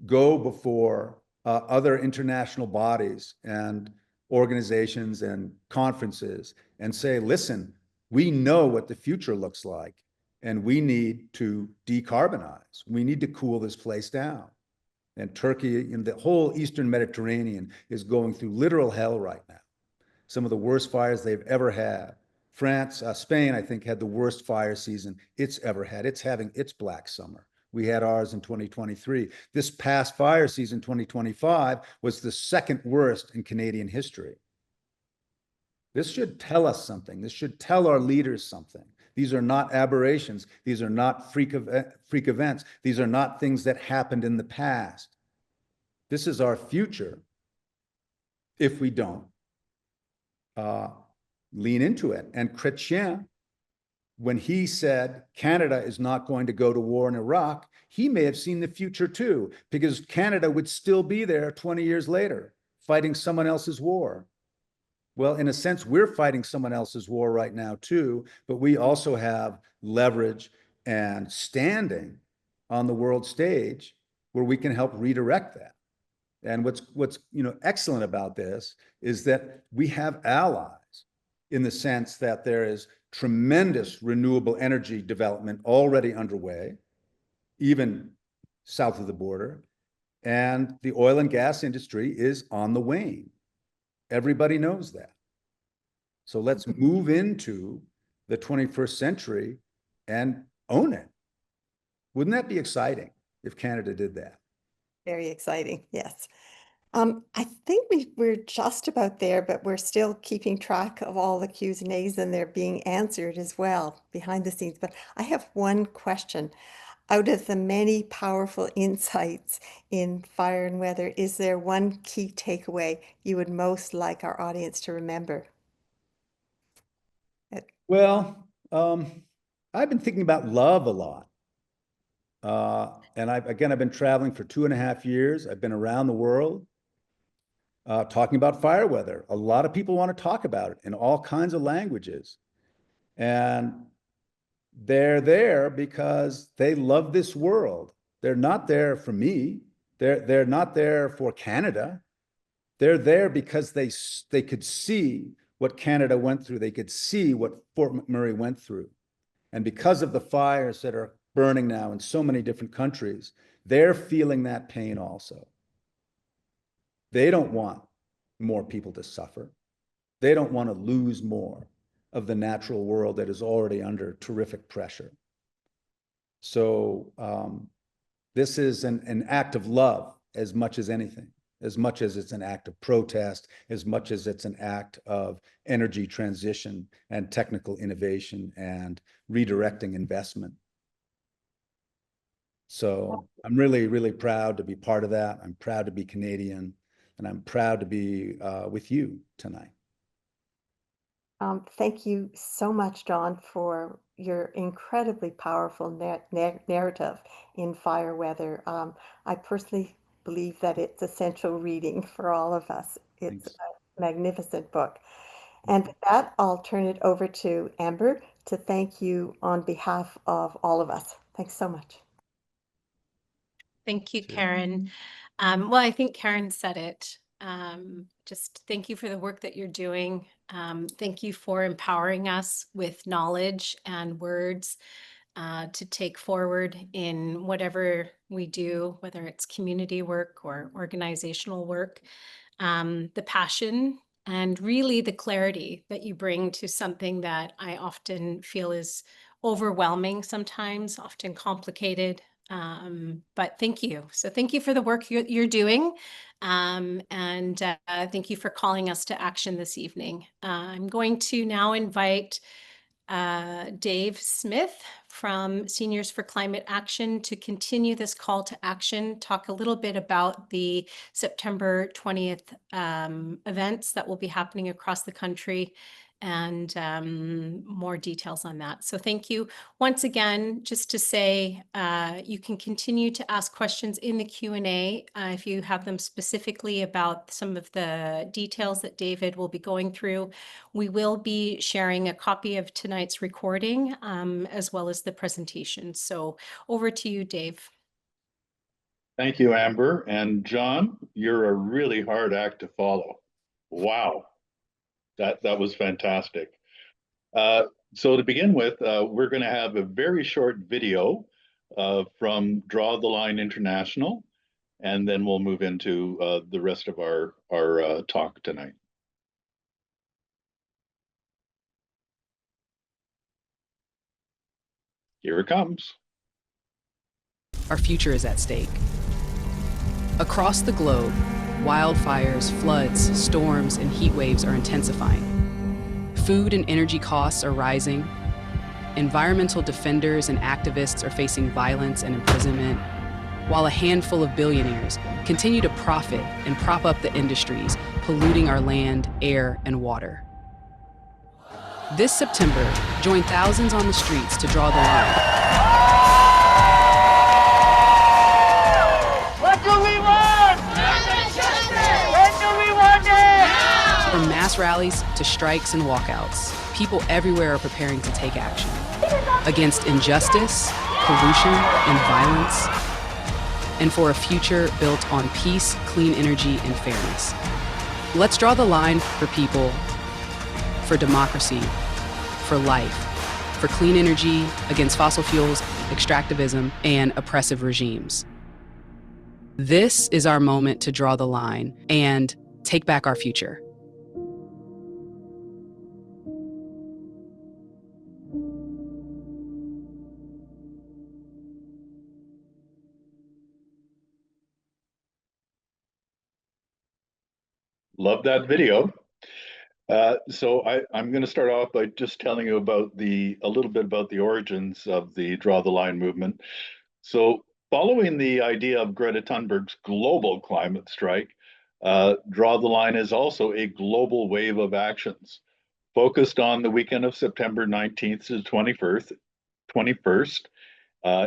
go before other international bodies and organizations and conferences and say, listen, we know what the future looks like, and we need to decarbonize. We need to cool this place down. And Turkey and the whole Eastern Mediterranean is going through literal hell right now. Some of the worst fires they've ever had. France, Spain, I think, had the worst fire season it's ever had. It's having its black summer. We had ours in 2023. This past fire season, 2025, was the second worst in Canadian history. This should tell us something. This should tell our leaders something. These are not aberrations. These are not freak events. These are not things that happened in the past. This is our future if we don't lean into it. And Chrétien, when he said Canada is not going to go to war in Iraq, he may have seen the future too, because Canada would still be there 20 years later, fighting someone else's war. Well, in a sense, we're fighting someone else's war right now too, but we also have leverage and standing on the world stage where we can help redirect that. And what's excellent about this is that we have allies in the sense that there is tremendous renewable energy development already underway, even south of the border. And the oil and gas industry is on the wane. Everybody knows that. So let's move into the 21st century and own it. Wouldn't that be exciting if Canada did that? Very exciting, yes. I think we're just about there, but we're still keeping track of all the Qs and As, and they're being answered as well behind the scenes. But I have one question. Out of the many powerful insights in fire and weather, is there one key takeaway you would most like our audience to remember? Well, I've been thinking about love a lot. And I've been traveling for 2.5 years. I've been around the world talking about fire weather. A lot of people want to talk about it in all kinds of languages. And they're there because they love this world. They're not there for me. They're not there for Canada. They're there because they could see what Canada went through. They could see what Fort McMurray went through. And because of the fires that are burning now in so many different countries, they're feeling that pain also. They don't want more people to suffer. They don't want to lose more of the natural world that is already under terrific pressure. So this is an act of love as much as anything, as much as it's an act of protest, as much as it's an act of energy transition and technical innovation and redirecting investment. So I'm really, really proud to be part of that. I'm proud to be Canadian, and I'm proud to be with you tonight. Thank you so much, John, for your incredibly powerful narrative in fire weather. I personally believe that it's essential reading for all of us. It's Thanks. a magnificent book. And with that, I'll turn it over to Amber to thank you on behalf of all of us. Thanks so much. Thank you, Sure. Karen. Well, I think Karen said it. Just thank you for the work that you're doing. Thank you for empowering us with knowledge and words to take forward in whatever we do, whether it's community work or organizational work. The passion and really the clarity that you bring to something that I often feel is overwhelming sometimes, often complicated. But thank you. So thank you for the work you're doing. And thank you for calling us to action this evening. I'm going to now invite Dave Smith from Seniors for Climate Action to continue this call to action, talk a little bit about the September 20th events that will be happening across the country, and more details on that. So thank you once again. Just to say, you can continue to ask questions in the Q&A if you have them specifically about some of the details that David will be going through. We will be sharing a copy of tonight's recording as well as the presentation. So over to you, Dave. Thank you, Amber. And John, you're a really hard act to follow. Wow. That was fantastic. So to begin with, we're going to have a very short video from Draw the Line International, and then we'll move into the rest of our talk tonight. Here it comes. Our future is at stake. Across the globe, wildfires, floods, storms, and heat waves are intensifying. Food and energy costs are rising. Environmental defenders and activists are facing violence and imprisonment, while a handful of billionaires continue to profit and prop up the industries polluting our land, air, and water. This September, join thousands on the streets to draw the line. From mass rallies to strikes and walkouts, people everywhere are preparing to take action against injustice, pollution and violence, and for a future built on peace, clean energy, and fairness. Let's draw the line for people, for democracy, for life, for clean energy, against fossil fuels, extractivism, and oppressive regimes. This is our moment to draw the line and take back our future. Love that video. I'm going to start off by just telling you about a little bit about the origins of the Draw the Line movement. So following the idea of Greta Thunberg's global climate strike, Draw the Line is also a global wave of actions focused on the weekend of September 19th to 21st,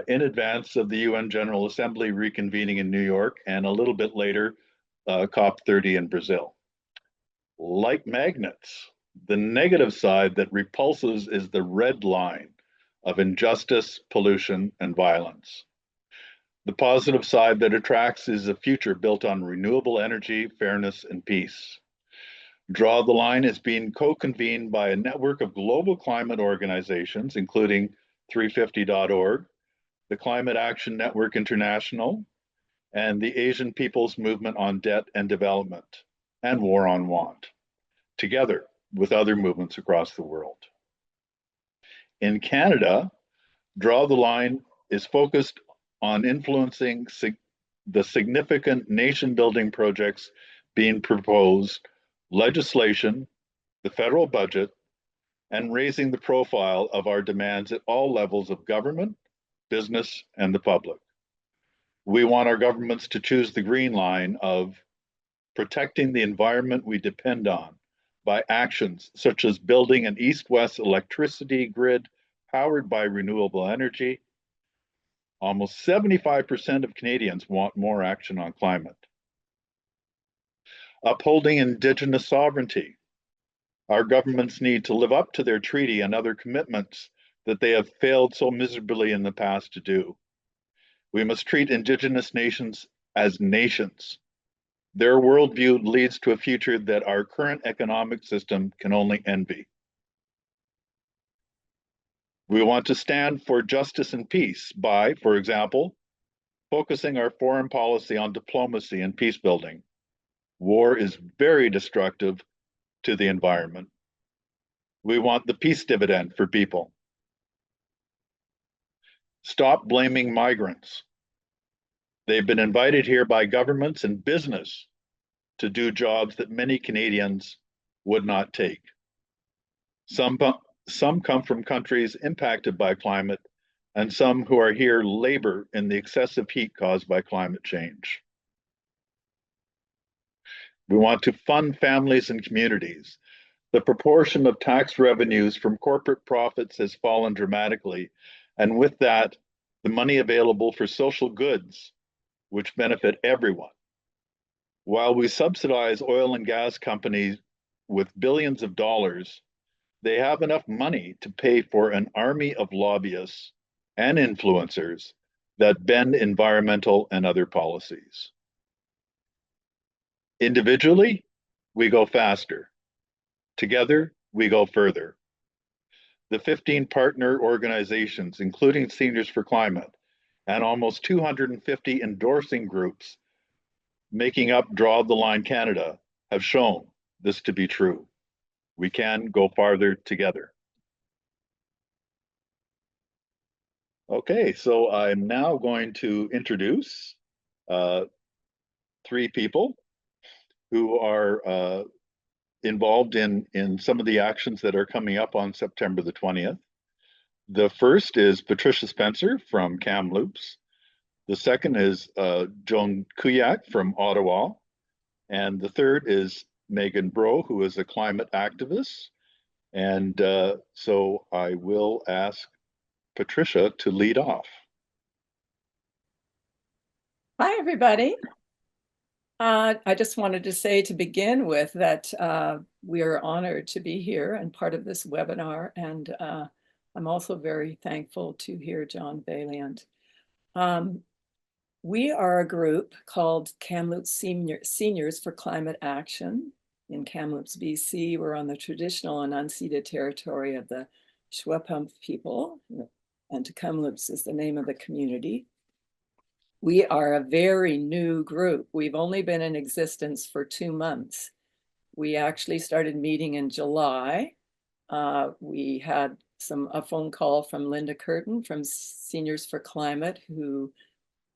in advance of the UN General Assembly reconvening in New York, and a little bit later, COP30 in Brazil. Like magnets, the negative side that repulses is the red line of injustice, pollution, and violence. The positive side that attracts is a future built on renewable energy, fairness, and peace. Draw the Line is being co-convened by a network of global climate organizations, including 350.org, the Climate Action Network International, and the Asian People's Movement on Debt and Development, and War on Want, together with other movements across the world. In Canada, Draw the Line is focused on influencing the significant nation-building projects being proposed, legislation, the federal budget, and raising the profile of our demands at all levels of government, business, and the public. We want our governments to choose the green line of protecting the environment we depend on by actions such as building an east-west electricity grid powered by renewable energy. Almost 75% of Canadians want more action on climate. Upholding Indigenous sovereignty. Our governments need to live up to their treaty and other commitments that they have failed so miserably in the past to do. We must treat Indigenous nations as nations. Their worldview leads to a future that our current economic system can only envy. We want to stand for justice and peace by, for example, focusing our foreign policy on diplomacy and peace building. War is very destructive to the environment. We want the peace dividend for people. Stop blaming migrants. They've been invited here by governments and business to do jobs that many Canadians would not take. Some come from countries impacted by climate, and some who are here labor in the excessive heat caused by climate change. We want to fund families and communities. The proportion of tax revenues from corporate profits has fallen dramatically, and with that, the money available for social goods, which benefit everyone. While we subsidize oil and gas companies with billions of dollars, they have enough money to pay for an army of lobbyists and influencers that bend environmental and other policies. Individually, we go faster. Together, we go further. The 15 partner organizations, including Seniors for Climate, and almost 250 endorsing groups making up Draw the Line Canada, have shown this to be true. We can go farther together. Okay, so I'm now going to introduce three people who are involved in some of the actions that are coming up on September the 20th. The first is Patricia Spencer from Kamloops. The second is Joan Kuyak from Ottawa. And the third is Megan Bro, who is a climate activist. And so I will ask Patricia to lead off. Hi, everybody. I just wanted to say to begin with that we are honored to be here and part of this webinar, and I'm also very thankful to hear John Vaillant. We are a group called Kamloops Seniors for Climate Action. In Kamloops, BC, we're on the traditional and unceded territory of the Shwepump people, and Kamloops is the name of the community. We are a very new group. We've only been in existence for 2 months. We actually started meeting in July. We had a phone call from Linda Curtin from Seniors for Climate, who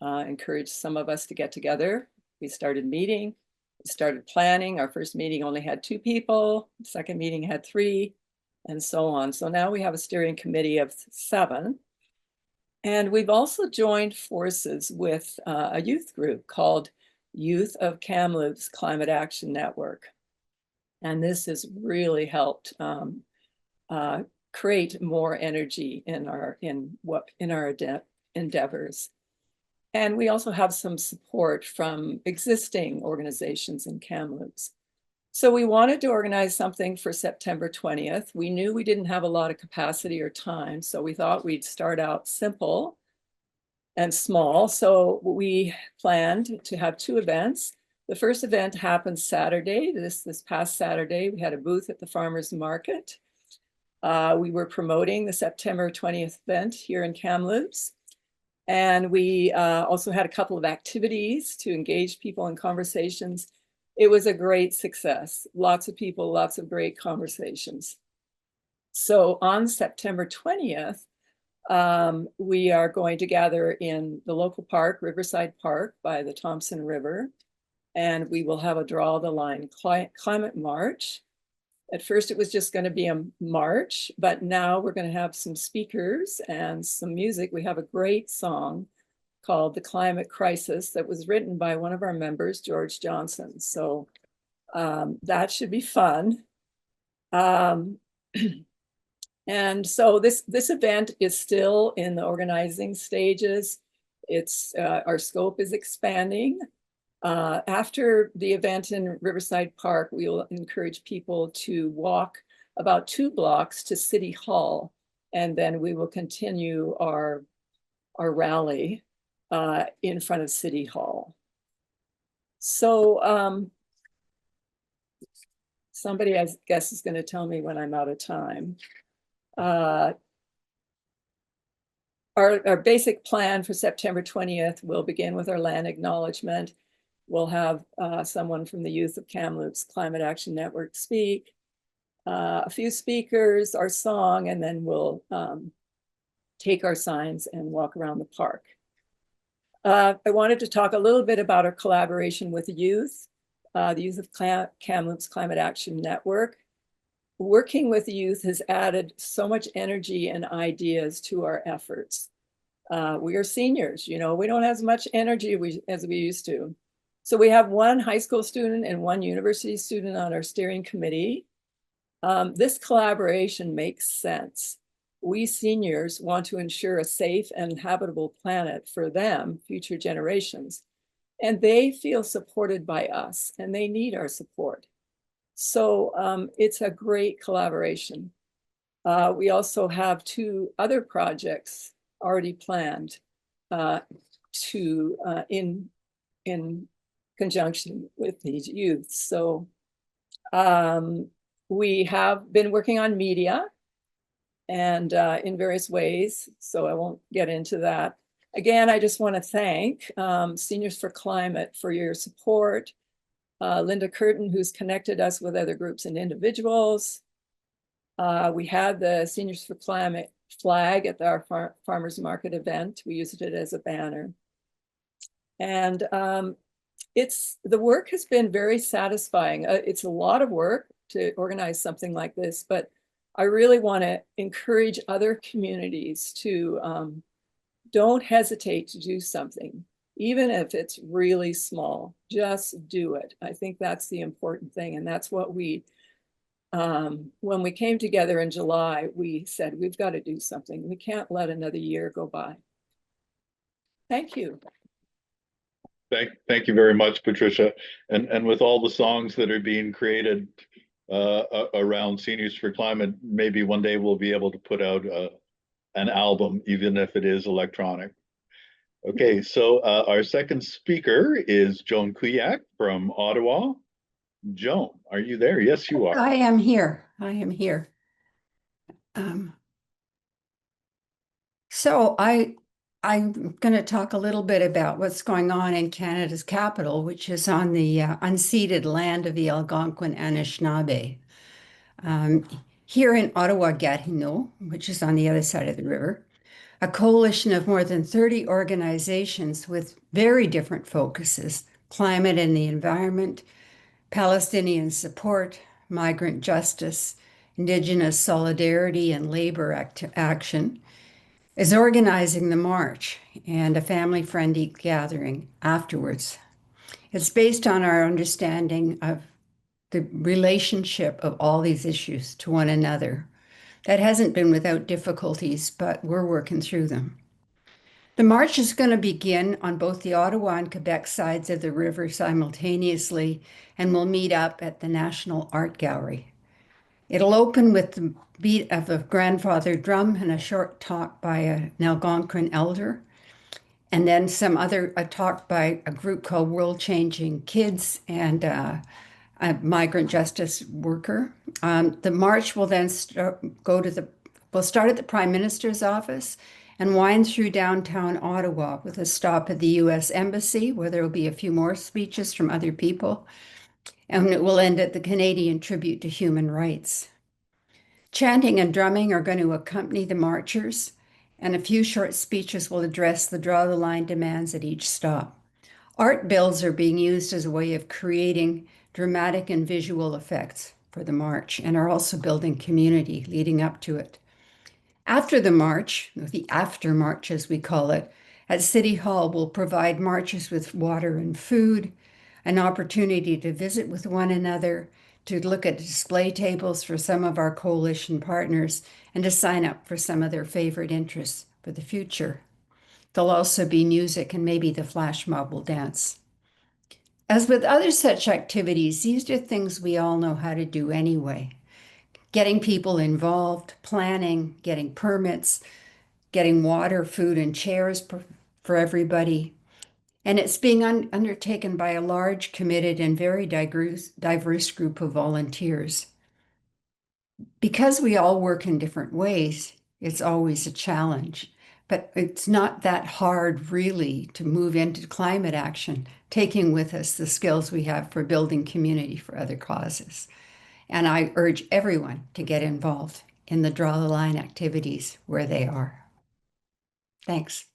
encouraged some of us to get together. We started meeting, we started planning. Our first meeting only had 2 people, the second meeting had 3, and so on. So now we have a steering committee of 7. And we've also joined forces with a youth group called Youth of Kamloops Climate Action Network. And this has really helped create more energy in our endeavors. And we also have some support from existing organizations in Kamloops. So we wanted to organize something for September 20th. We knew we didn't have a lot of capacity or time, so we thought we'd start out simple and small. So we planned to have 2 events. The first event happened Saturday, this past Saturday. We had a booth at the farmers market. We were promoting the September 20th event here in Kamloops. And we also had a couple of activities to engage people in conversations. It was a great success. Lots of people, lots of great conversations. So on September 20th, we are going to gather in the local park, Riverside Park by the Thompson River. And we will have a Draw the Line climate march. At first, it was just going to be a march, but now we're going to have some speakers and some music. We have a great song called The Climate Crisis that was written by one of our members, George Johnson. So that should be fun. And so this event is still in the organizing stages. Our scope is expanding. After the event in Riverside Park, we will encourage people to walk about 2 blocks to City Hall, and then we will continue our rally in front of City Hall. So somebody, I guess, is going to tell me when I'm out of time. Our basic plan for September 20th will begin with our land acknowledgement. We'll have someone from the Youth of Kamloops Climate Action Network speak, a few speakers, our song, and then we'll take our signs and walk around the park. I wanted to talk a little bit about our collaboration with the youth of Kamloops Climate Action Network. Working with the youth has added so much energy and ideas to our efforts. We are seniors, we don't have as much energy as we used to. So we have 1 high school student and 1 university student on our steering committee. This collaboration makes sense. We seniors want to ensure a safe and habitable planet for them, future generations, and they feel supported by us and they need our support. So it's a great collaboration. We also have 2 other projects already planned in conjunction with these youth. So we have been working on media and in various ways, so I won't get into that. Again, I just want to thank Seniors for Climate for your support. Linda Curtin, who's connected us with other groups and individuals. We had the Seniors for Climate flag at our farmers market event. We used it as a banner. And the work has been very satisfying. It's a lot of work to organize something like this, but I really want to encourage other communities to don't hesitate to do something, even if it's really small. Just do it. I think that's the important thing, and that's what when we came together in July, we said we've got to do something. We can't let another year go by. Thank you. Thank you very much, Patricia. And with all the songs that are being created around Seniors for Climate, maybe one day we'll be able to put out an album, even if it is electronic. Okay, so our second speaker is Joan Kuyak from Ottawa. Joan, are you there? Yes, you are. I am here. I am here. Um, so I'm going to talk a little bit about what's going on in Canada's capital, which is on the unceded land of the Algonquin Anishinaabe. Here in Ottawa-Gatineau, which is on the other side of the river, a coalition of more than 30 organizations with very different focuses: climate and the environment, Palestinian support, migrant justice, Indigenous solidarity, and labor action, is organizing the march and a family-friendly gathering afterwards. It's based on our understanding of the relationship of all these issues to one another. That hasn't been without difficulties, but we're working through them. The march is going to begin on both the Ottawa and Quebec sides of the river simultaneously, and will meet up at the National Art Gallery. It'll open with the beat of a grandfather drum and a short talk by an Algonquin elder, and then a talk by a group called World Changing Kids and a migrant justice worker. The march will then we'll start at the Prime Minister's office and wind through downtown Ottawa with a stop at the U.S. Embassy, where there will be a few more speeches from other people, and it will end at the Canadian Tribute to Human Rights. Chanting and drumming are going to accompany the marchers, and a few short speeches will address the draw the line demands at each stop. Art bills are being used as a way of creating dramatic and visual effects for the march, and are also building community leading up to it. After the march, the after march as we call it, at City Hall, we'll provide marchers with water and food, an opportunity to visit with one another, to look at display tables for some of our coalition partners, and to sign up for some of their favorite interests for the future. There'll also be music, and maybe the flash mob will dance. As with other such activities, these are things we all know how to do anyway. Getting people involved, planning, getting permits, getting water, food, and chairs for everybody. And it's being undertaken by a large, committed, and very diverse group of volunteers. Because we all work in different ways, it's always a challenge. But it's not that hard, really, to move into climate action, taking with us the skills we have for building community for other causes. And I urge everyone to get involved in the Draw the Line activities where they are. Thanks.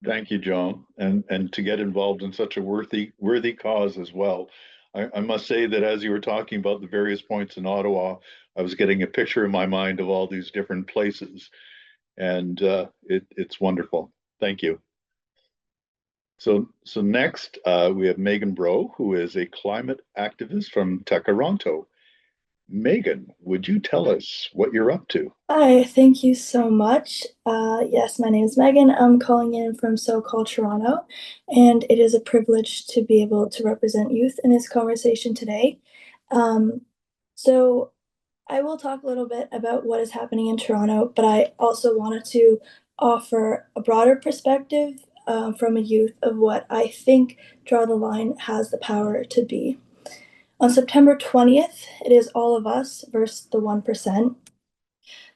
Thank you, Joan, and to get involved in such a worthy cause as well. I must say that as you were talking about the various points in Ottawa, I was getting a picture in my mind of all these different places, and it's wonderful. Thank you. So next we have Megan Bro, who is a climate activist from Tekaronto. Megan, would you tell us what you're up to? Hi, thank you so much. Yes, my name is Megan. I'm calling in from so-called Toronto, and it is a privilege to be able to represent youth in this conversation today. So I will talk a little bit about what is happening in Toronto, but I also wanted to offer a broader perspective from a youth of what I think Draw the Line has the power to be. On September 20th, it is all of us versus the 1%.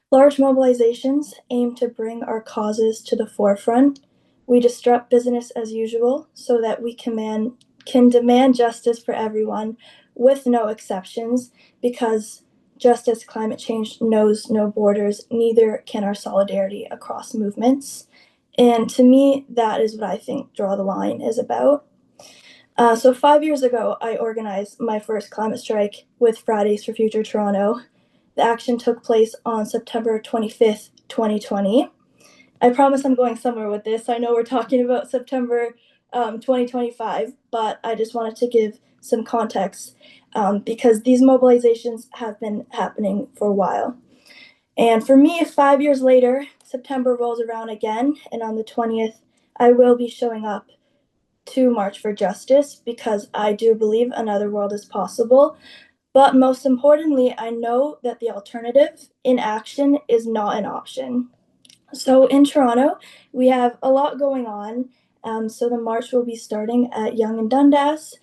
Large mobilizations aim to bring our causes to the forefront. We disrupt business as usual so that we can demand justice for everyone with no exceptions, because just as climate change knows no borders, neither can our solidarity across movements. And to me, that is what I think Draw the Line is about. So 5 years ago, I organized my first climate strike with Fridays for Future Toronto. The action took place on September 25th, 2020. I promise I'm going somewhere with this. I know we're talking about September 2025, but I just wanted to give some context because these mobilizations have been happening for a while. And for me, 5 years later, September rolls around again, and on the 20th, I will be showing up to March for Justice, because I do believe another world is possible. But most importantly, I know that the alternative, inaction, is not an option. So in Toronto, we have a lot going on. So the march will be starting at Yonge and Dundas,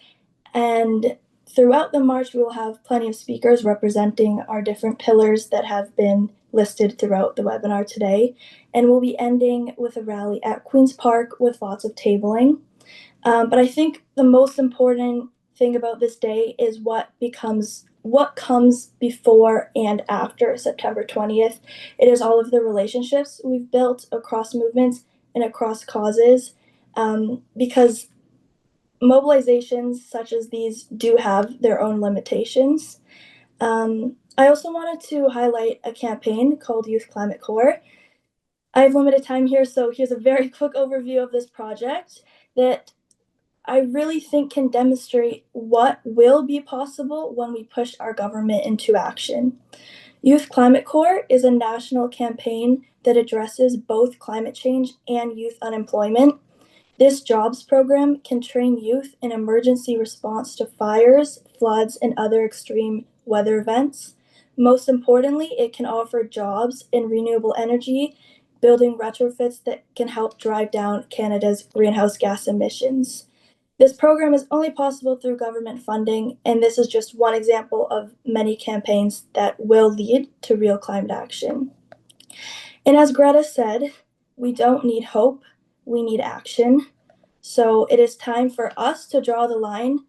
and throughout the march, we will have plenty of speakers representing our different pillars that have been listed throughout the webinar today. And we'll be ending with a rally at Queen's Park with lots of tabling. But I think the most important thing about this day is what comes before and after September 20th. It is all of the relationships we've built across movements and across causes, because mobilizations such as these do have their own limitations. I also wanted to highlight a campaign called Youth Climate Corps. I have limited time here, so here's a very quick overview of this project that I really think can demonstrate what will be possible when we push our government into action. Youth Climate Corps is a national campaign that addresses both climate change and youth unemployment. This jobs program can train youth in emergency response to fires, floods, and other extreme weather events. Most importantly, it can offer jobs in renewable energy, building retrofits that can help drive down Canada's greenhouse gas emissions. This program is only possible through government funding, and this is just one example of many campaigns that will lead to real climate action. And as Greta said, we don't need hope, we need action. So it is time for us to draw the line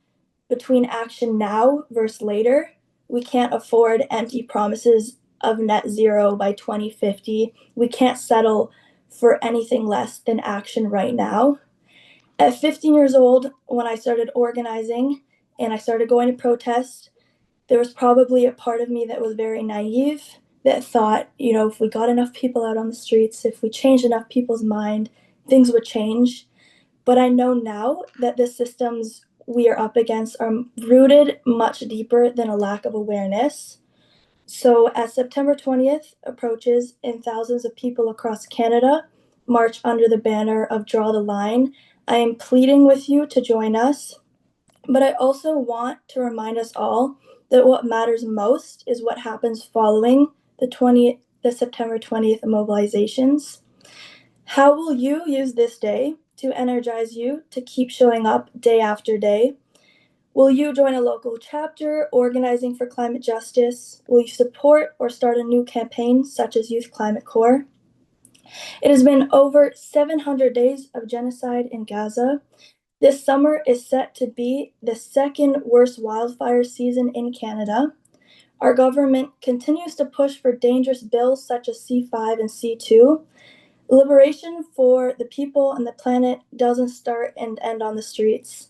between action now versus later. We can't afford empty promises of net zero by 2050. We can't settle for anything less than action right now. At 15 years old, when I started organizing and I started going to protest, there was probably a part of me that was very naive that thought, if we got enough people out on the streets, if we changed enough people's mind, things would change. But I know now that the systems we are up against are rooted much deeper than a lack of awareness. So as September 20th approaches and thousands of people across Canada march under the banner of Draw the Line, I am pleading with you to join us. But I also want to remind us all that what matters most is what happens following the September 20th mobilizations. How will you use this day to energize you to keep showing up day after day? Will you join a local chapter organizing for climate justice? Will you support or start a new campaign such as Youth Climate Corps? It has been over 700 days of genocide in Gaza. This summer is set to be the second worst wildfire season in Canada. Our government continues to push for dangerous bills such as C5 and C2. Liberation for the people and the planet doesn't start and end on the streets.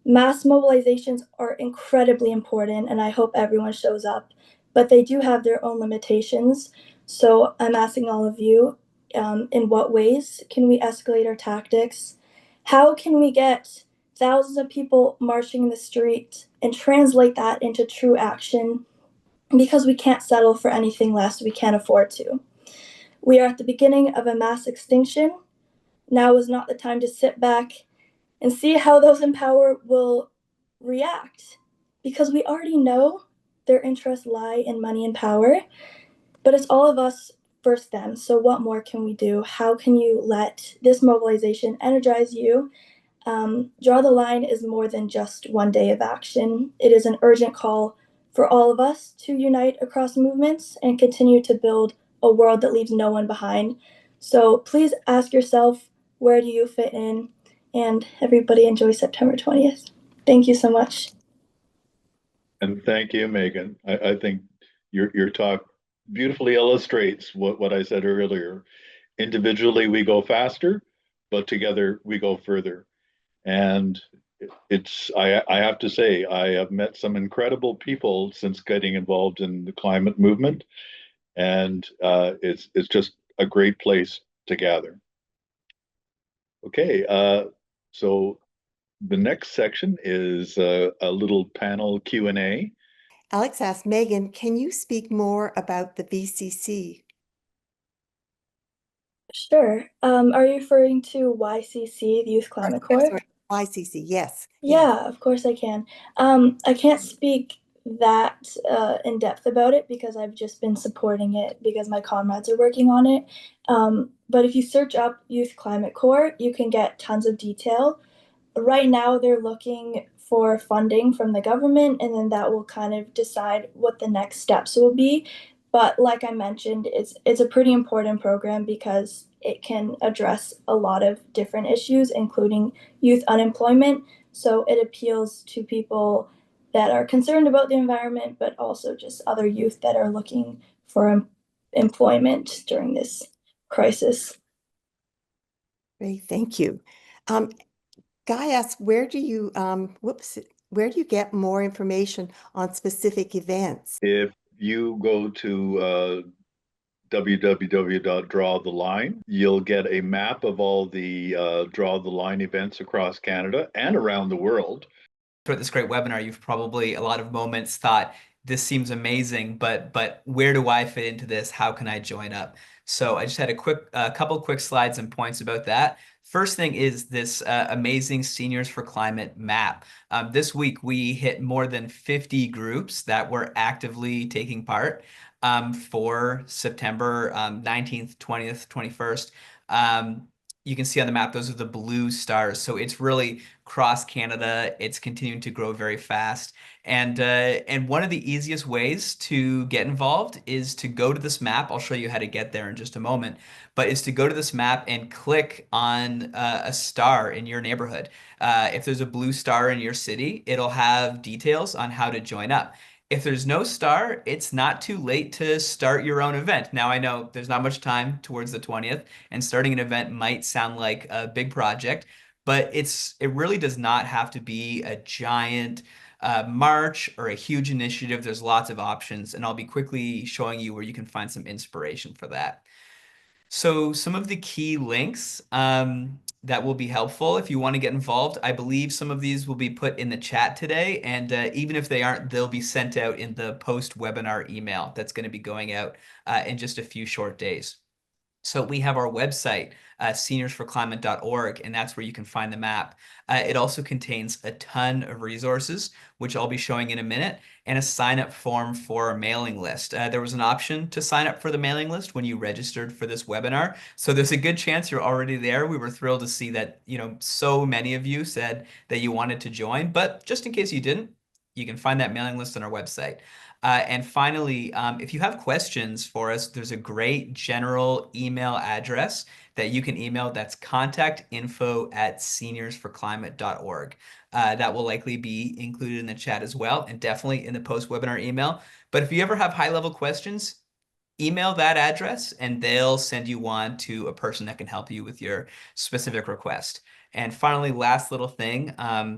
Mass mobilizations are incredibly important, and I hope everyone shows up, but they do have their own limitations. So I'm asking all of you, in what ways can we escalate our tactics? How can we get thousands of people marching in the street and translate that into true action? Because we can't settle for anything less, we can't afford to. We are at the beginning of a mass extinction. Now is not the time to sit back and see how those in power will react, because we already know their interests lie in money and power, but it's all of us versus them. So what more can we do? How can you let this mobilization energize you? Draw the Line is more than just one day of action. It is an urgent call for all of us to unite across movements and continue to build a world that leaves no one behind. So please ask yourself, where do you fit in? And everybody enjoy September 20th. Thank you so much. And thank you, Megan. I think your talk beautifully illustrates what I said earlier. Individually, we go faster, but together we go further. And I have to say, I have met some incredible people since getting involved in the climate movement, and it's just a great place to gather. Okay, so the next section is a little panel Q&A. Alex asked Megan, can you speak more about the VCC? Sure. Are you referring to YCC, the Youth Climate Corps? YCC, yes. Yeah, of course I can. I can't speak that in depth about it because I've just been supporting it because my comrades are working on it. But if you search up Youth Climate Corps, you can get tons of detail. Right now, they're looking for funding from the government, and then that will kind of decide what the next steps will be. But like I mentioned, it's a pretty important program because it can address a lot of different issues, including youth unemployment. So it appeals to people that are concerned about the environment, but also just other youth that are looking for employment during this crisis. Great, thank you. Guy asked, where do you get more information on specific events? If you go to www.drawtheline, you'll get a map of all the Draw the Line events across Canada and around the world. Throughout this great webinar, you've probably a lot of moments thought, this seems amazing, but where do I fit into this? How can I join up? So I just had a couple quick slides and points about that. First thing is this amazing Seniors for Climate map. This week, we hit more than 50 groups that were actively taking part for September 19th, 20th, 21st. You can see on the map, those are the blue stars. So it's really across Canada. It's continuing to grow very fast. And one of the easiest ways to get involved is to go to this map. I'll show you how to get there in just a moment, but is to go to this map and click on a star in your neighborhood. If there's a blue star in your city, it'll have details on how to join up. If there's no star, it's not too late to start your own event. Now, I know there's not much time towards the 20th, and starting an event might sound like a big project, but it really does not have to be a giant march or a huge initiative. There's lots of options, and I'll be quickly showing you where you can find some inspiration for that. So some of the key links that will be helpful if you want to get involved. I believe some of these will be put in the chat today, and even if they aren't, they'll be sent out in the post-webinar email that's going to be going out in just a few short days. So we have our website, seniorsforclimate.org, and that's where you can find the map. It also contains a ton of resources, which I'll be showing in a minute, and a sign-up form for a mailing list. There was an option to sign up for the mailing list when you registered for this webinar, so there's a good chance you're already there. We were thrilled to see that, so many of you said that you wanted to join, but just in case you didn't, you can find that mailing list on our website. And finally, if you have questions for us, there's a great general email address that you can email. That's contact.info@seniorsforclimate.org. That will likely be included in the chat as well, and definitely in the post-webinar email. But if you ever have high-level questions, email that address and they'll send you on to a person that can help you with your specific request. And finally, last little thing,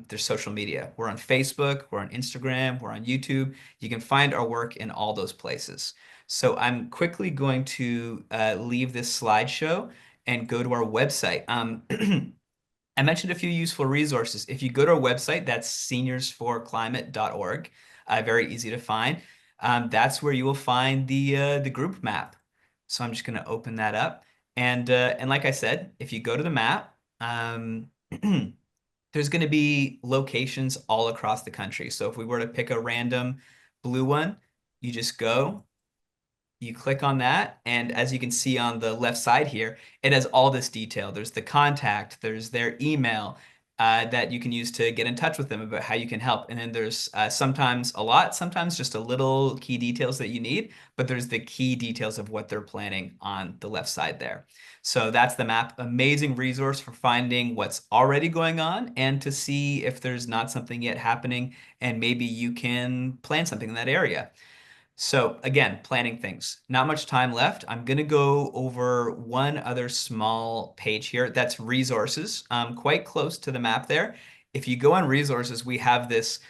there's social media. We're on Facebook, we're on Instagram, we're on YouTube. You can find our work in all those places. So I'm quickly going to leave this slideshow and go to our website. I mentioned a few useful resources. If you go to our website, that's seniorsforclimate.org, very easy to find. That's where you will find the group map. So I'm just going to open that up. And like I said, if you go to the map, there's going to be locations all across the country. So if we were to pick a random blue one, you just go, you click on that, and as you can see on the left side here, it has all this detail. There's the contact, there's their email that you can use to get in touch with them about how you can help. And then there's sometimes a lot, sometimes just a little key details that you need, but there's the key details of what they're planning on the left side there. So that's the map. Amazing resource for finding what's already going on and to see if there's not something yet happening, and maybe you can plan something in that area. So again, planning things. Not much time left. I'm going to go over one other small page here. That's resources, quite close to the map there. If you go on resources, we have this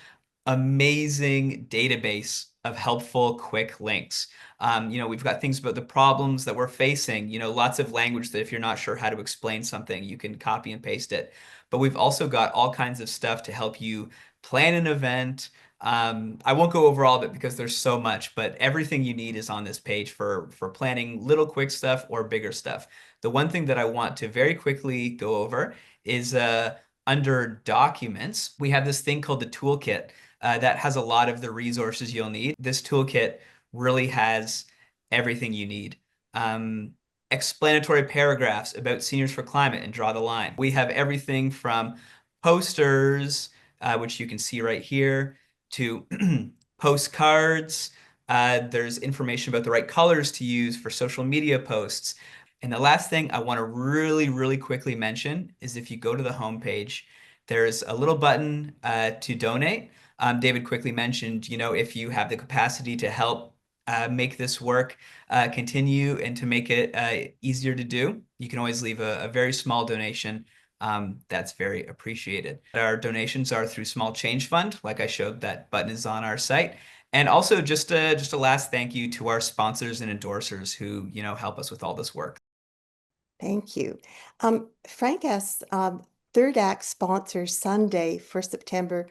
amazing database of helpful, quick links. We've got things about the problems that we're facing, lots of language that if you're not sure how to explain something, you can copy and paste it. But we've also got all kinds of stuff to help you plan an event. I won't go over all of it because there's so much, but everything you need is on this page for planning little quick stuff or bigger stuff. The one thing that I want to very quickly go over is under documents, we have this thing called the toolkit. that has a lot of the resources you'll need. This toolkit really has everything you need. Explanatory paragraphs about Seniors for Climate and Draw the Line. We have everything from posters, which you can see right here, to postcards. There's information about the right colors to use for social media posts. And the last thing I want to really, really quickly mention is if you go to the homepage, there's a little button to donate. David quickly mentioned, if you have the capacity to help make this work continue and to make it easier to do, you can always leave a very small donation. That's very appreciated. Our donations are through Small Change Fund, like I showed, that button is on our site. And also just a last thank you to our sponsors and endorsers who, help us with all this work. Thank you. Frank asks, Third Act sponsors Sunday for September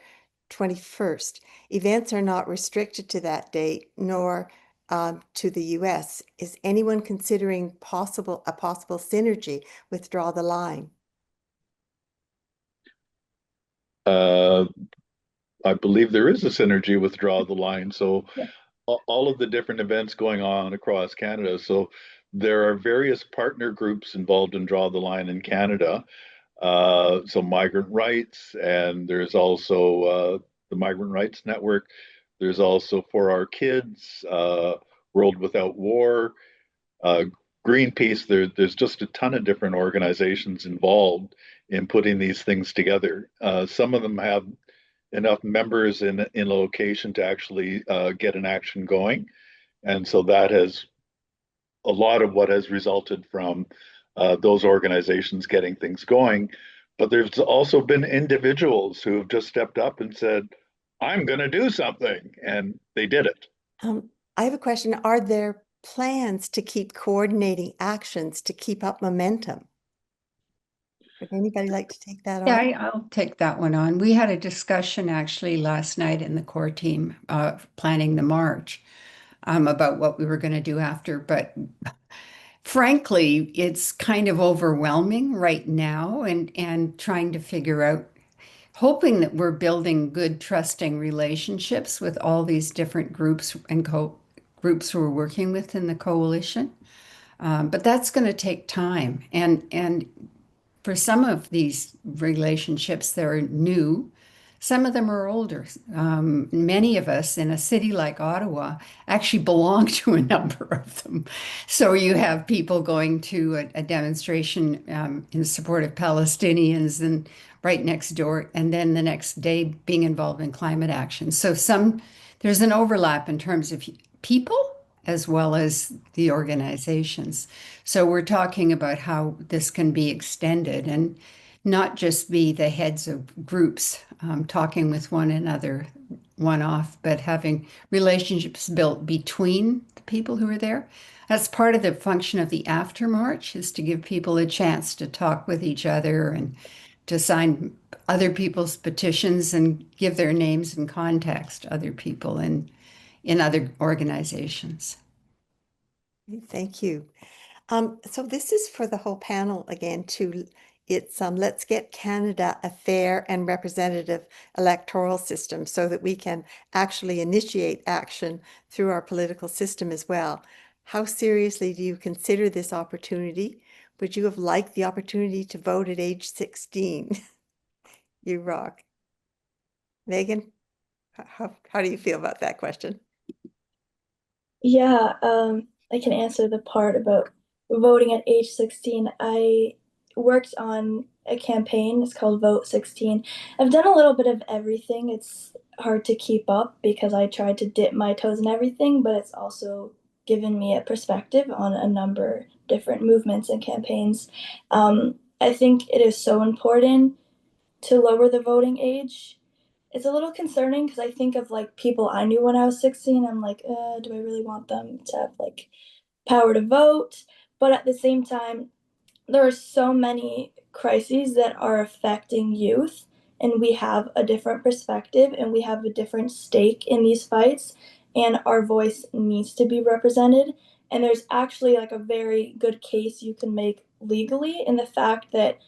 21st. Events are not restricted to that date, nor to the US. Is anyone considering a possible synergy with Draw the Line? I believe there is a synergy with Draw the Line. So Yeah. all of the different events going on across Canada. So there are various partner groups involved in Draw the Line in Canada. So migrant rights, and there's also the Migrant Rights Network. There's also For Our Kids, World Without War, Greenpeace. There's just a ton of different organizations involved in putting these things together. Some of them have enough members in a location to actually get an action going. And so that has a lot of what has resulted from those organizations getting things going. But there's also been individuals who have just stepped up and said, I'm going to do something. And they did it. I have a question. Are there plans to keep coordinating actions to keep up momentum? Would anybody like to take that on? Yeah, I'll take that one on. We had a discussion actually last night in the core team planning the march about what we were going to do after. But frankly, it's kind of overwhelming right now and trying to figure out, hoping that we're building good, trusting relationships with all these different groups and groups we're working with in the coalition. But that's going to take time. And for some of these relationships, they're new. Some of them are older. Many of us in a city like Ottawa actually belong to a number of them. So you have people going to a demonstration in support of Palestinians and right next door, and then the next day being involved in climate action. So there's an overlap in terms of people as well as the organizations. So we're talking about how this can be extended and not just be the heads of groups talking with one another one-off, but having relationships built between the people who are there. That's part of the function of the after march, is to give people a chance to talk with each other and to sign other people's petitions and give their names and contacts to other people in other organizations. Thank you. So this is for the whole panel again. It's Let's Get Canada a fair and representative electoral system so that we can actually initiate action through our political system as well. How seriously do you consider this opportunity? Would you have liked the opportunity to vote at age 16? You rock. Megan, how do you feel about that question? Yeah, I can answer the part about voting at age 16. I worked on a campaign. It's called Vote 16. I've done a little bit of everything. It's hard to keep up because I tried to dip my toes in everything, but it's also given me a perspective on a number of different movements and campaigns. I think it is so important to lower the voting age. It's a little concerning because I think of like people I knew when I was 16. I'm like, do I really want them to have like power to vote? But at the same time, there are so many crises that are affecting youth, and we have a different perspective and we have a different stake in these fights, and our voice needs to be represented. And there's actually like a very good case you can make legally in the fact that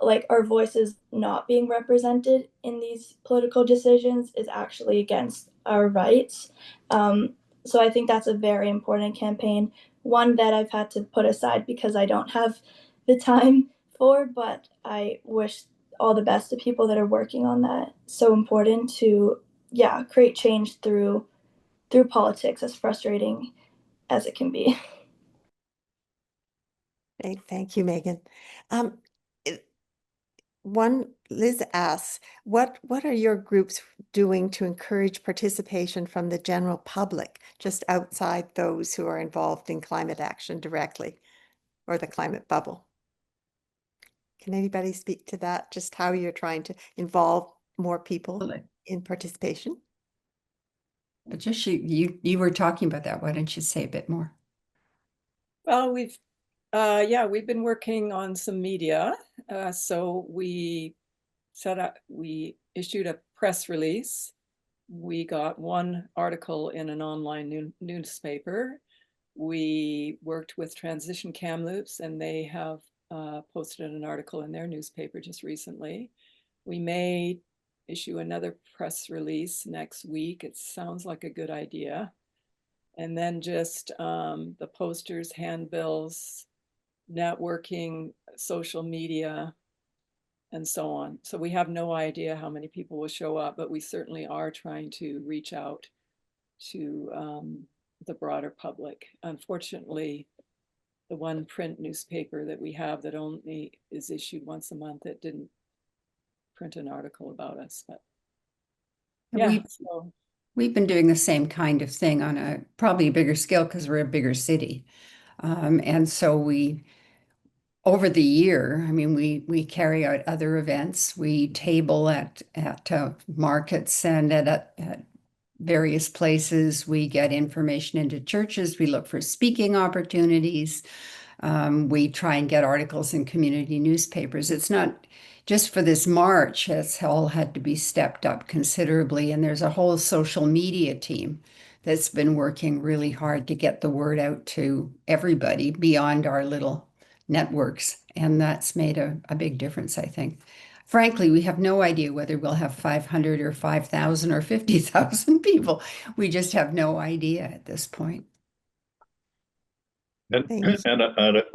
like our voices not being represented in these political decisions is actually against our rights. So I think that's a very important campaign, one that I've had to put aside because I don't have the time for, but I wish all the best to people that are working on that. So important to, yeah, create change through politics, as frustrating as it can be. Thank you, Megan. it- Liz asks, what are your groups doing to encourage participation from the general public, just outside those who are involved in climate action directly, or the climate bubble? Can anybody speak to that? Just how you're trying to involve more people in participation? Just you were talking about that. Why don't you say a bit more? Well, we've been working on some media. So we issued a press release. We got one article in an online newspaper. We worked with Transition Kamloops, and they have posted an article in their newspaper just recently. We may issue another press release next week. It sounds like a good idea. And then just the posters, handbills, networking, social media, and so on. So we have no idea how many people will show up, but we certainly are trying to reach out to the broader public. Unfortunately, the one print newspaper that we have that only is issued once a month, it didn't print an article about us. But yeah, we've been doing the same kind of thing on a probably a bigger scale because we're a bigger city. And so over the year, I mean, we carry out other events. We table at markets and at various places. We get information into churches. We look for speaking opportunities. We try and get articles in community newspapers. It's not just for this march, it's all had to be stepped up considerably. And there's a whole social media team that's been working really hard to get the word out to everybody beyond our little networks. And that's made a big difference, I think. Frankly, we have no idea whether we'll have 500 or 5,000 or 50,000 people. We just have no idea at this point. And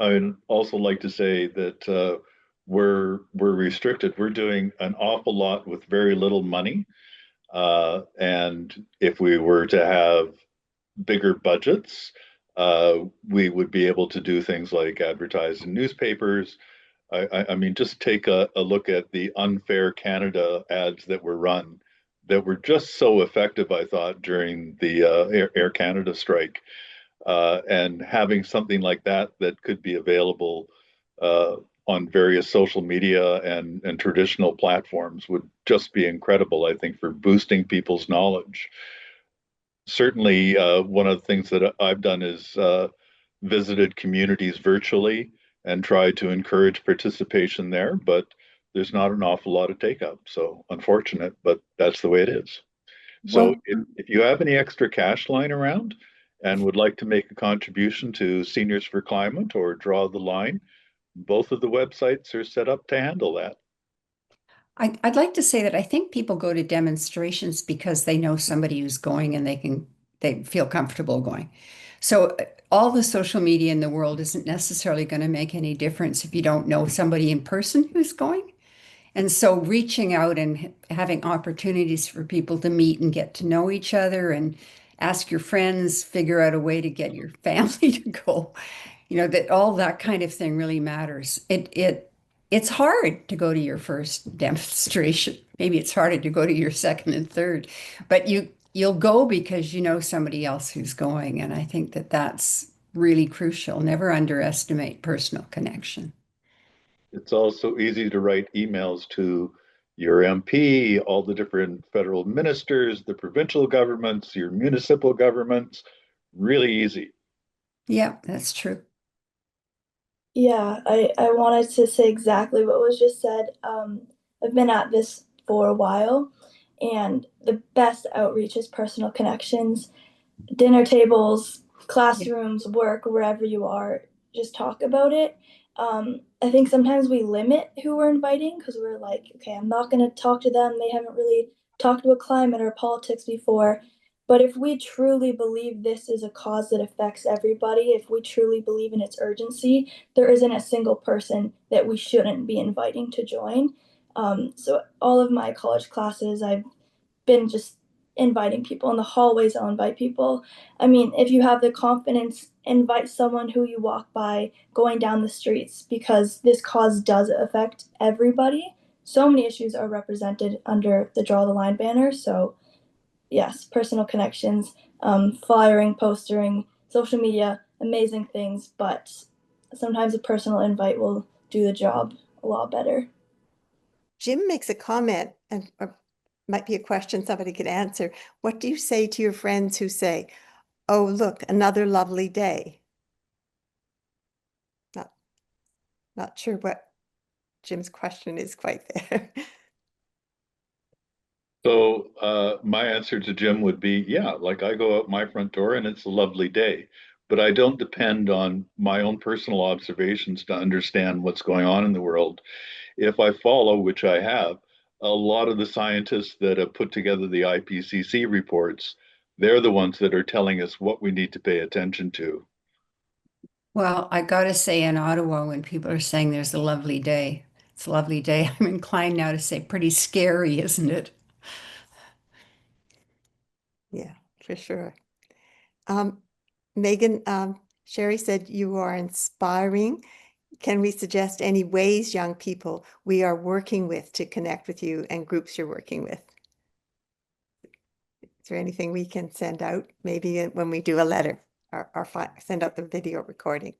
I'd also like to say that we're restricted. We're doing an awful lot with very little money. And if we were to have bigger budgets, we would be able to do things like advertise in newspapers. I mean, just take a look at the Unfair Canada ads that were run that were just so effective, I thought, during the Air Canada strike. And having something like that could be available on various social media and traditional platforms would just be incredible, I think, for boosting people's knowledge. Certainly, one of the things that I've done is visited communities virtually and tried to encourage participation there, but there's not an awful lot of take up. So unfortunate, but that's the way it is. So if you have any extra cash lying around and would like to make a contribution to Seniors for Climate or Draw the Line, both of the websites are set up to handle that. I'd like to say that I think people go to demonstrations because they know somebody who's going and they feel comfortable going. So all the social media in the world isn't necessarily going to make any difference if you don't know somebody in person who's going. And so reaching out and having opportunities for people to meet and get to know each other and ask your friends, figure out a way to get your family to go, that all that kind of thing really matters. It's hard to go to your first demonstration. Maybe it's harder to go to your second and third, but you'll go because you know somebody else who's going. And I think that that's really crucial. Never underestimate personal connection. It's also easy to write emails to your MP, all the different federal ministers, the provincial governments, your municipal governments. Really easy. Yeah, that's true. Yeah, I wanted to say exactly what was just said. I've been at this for a while, and the best outreach is personal connections, dinner tables, classrooms, work, wherever you are. just talk about it. I think sometimes we limit who we're inviting because we're like, okay, I'm not going to talk to them. They haven't really talked about climate or politics before. But if we truly believe this is a cause that affects everybody, if we truly believe in its urgency, there isn't a single person that we shouldn't be inviting to join. So all of my college classes, I've been just inviting people in the hallways. I'll invite people. I mean, if you have the confidence, invite someone who you walk by going down the streets because this cause does affect everybody. So many issues are represented under the Draw the Line banner. So yes, personal connections, flyering, postering, social media, amazing things, but sometimes a personal invite will do the job a lot better. Jim makes a comment, and might be a question somebody could answer. What do you say to your friends who say, "Oh, look, another lovely day"? Not sure what Jim's question is quite there. So my answer to Jim would be, yeah, like I go out my front door and it's a lovely day, but I don't depend on my own personal observations to understand what's going on in the world. If I follow, which I have, a lot of the scientists that have put together the IPCC reports, they're the ones that are telling us what we need to pay attention to. Well, I got to say, in Ottawa, when people are saying there's a lovely day, it's a lovely day, I'm inclined now to say pretty scary, isn't it? Yeah, for sure. Megan, Sherry said you are inspiring. Can we suggest any ways, young people, we are working with to connect with you and groups you're working with? Is there anything we can send out, maybe when we do a letter or send out the video recording?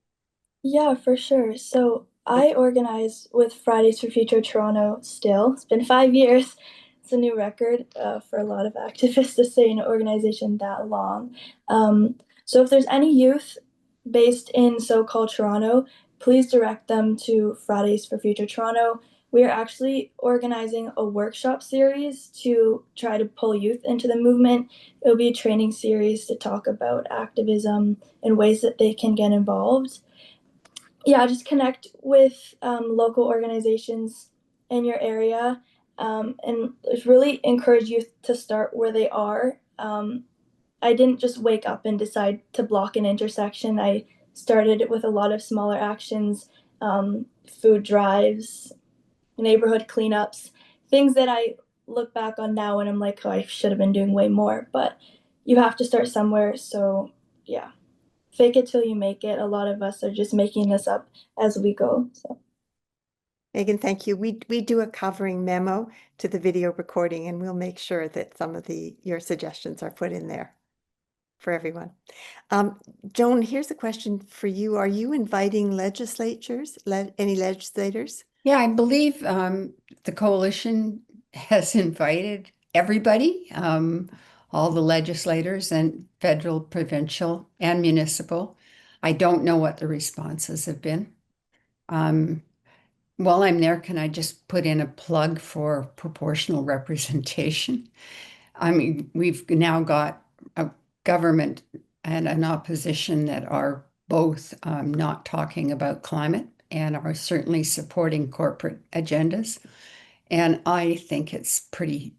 Yeah, for sure. So I organize with Fridays for Future Toronto still. It's been 5 years. It's a new record for a lot of activists to stay in an organization that long. So if there's any youth based in so-called Toronto, please direct them to Fridays for Future Toronto. We are actually organizing a workshop series to try to pull youth into the movement. It'll be a training series to talk about activism and ways that they can get involved. Yeah, just connect with local organizations in your area, and just really encourage youth to start where they are. I didn't just wake up and decide to block an intersection. I started with a lot of smaller actions, food drives, neighborhood cleanups, things that I look back on now and I'm like, oh, I should have been doing way more. But you have to start somewhere. So, yeah, fake it till you make it. A lot of us are just making this up as we go. So. Megan, thank you. We do a covering memo to the video recording, and we'll make sure that some of your suggestions are put in there for everyone. Joan, here's a question for you. Are you inviting legislatures, any legislators? Yeah, I believe the coalition has invited everybody, all the legislators and federal, provincial, and municipal. I don't know what the responses have been. While I'm there, can I just put in a plug for proportional representation? I mean, we've now got a government and an opposition that are both not talking about climate and are certainly supporting corporate agendas. And I think it's pretty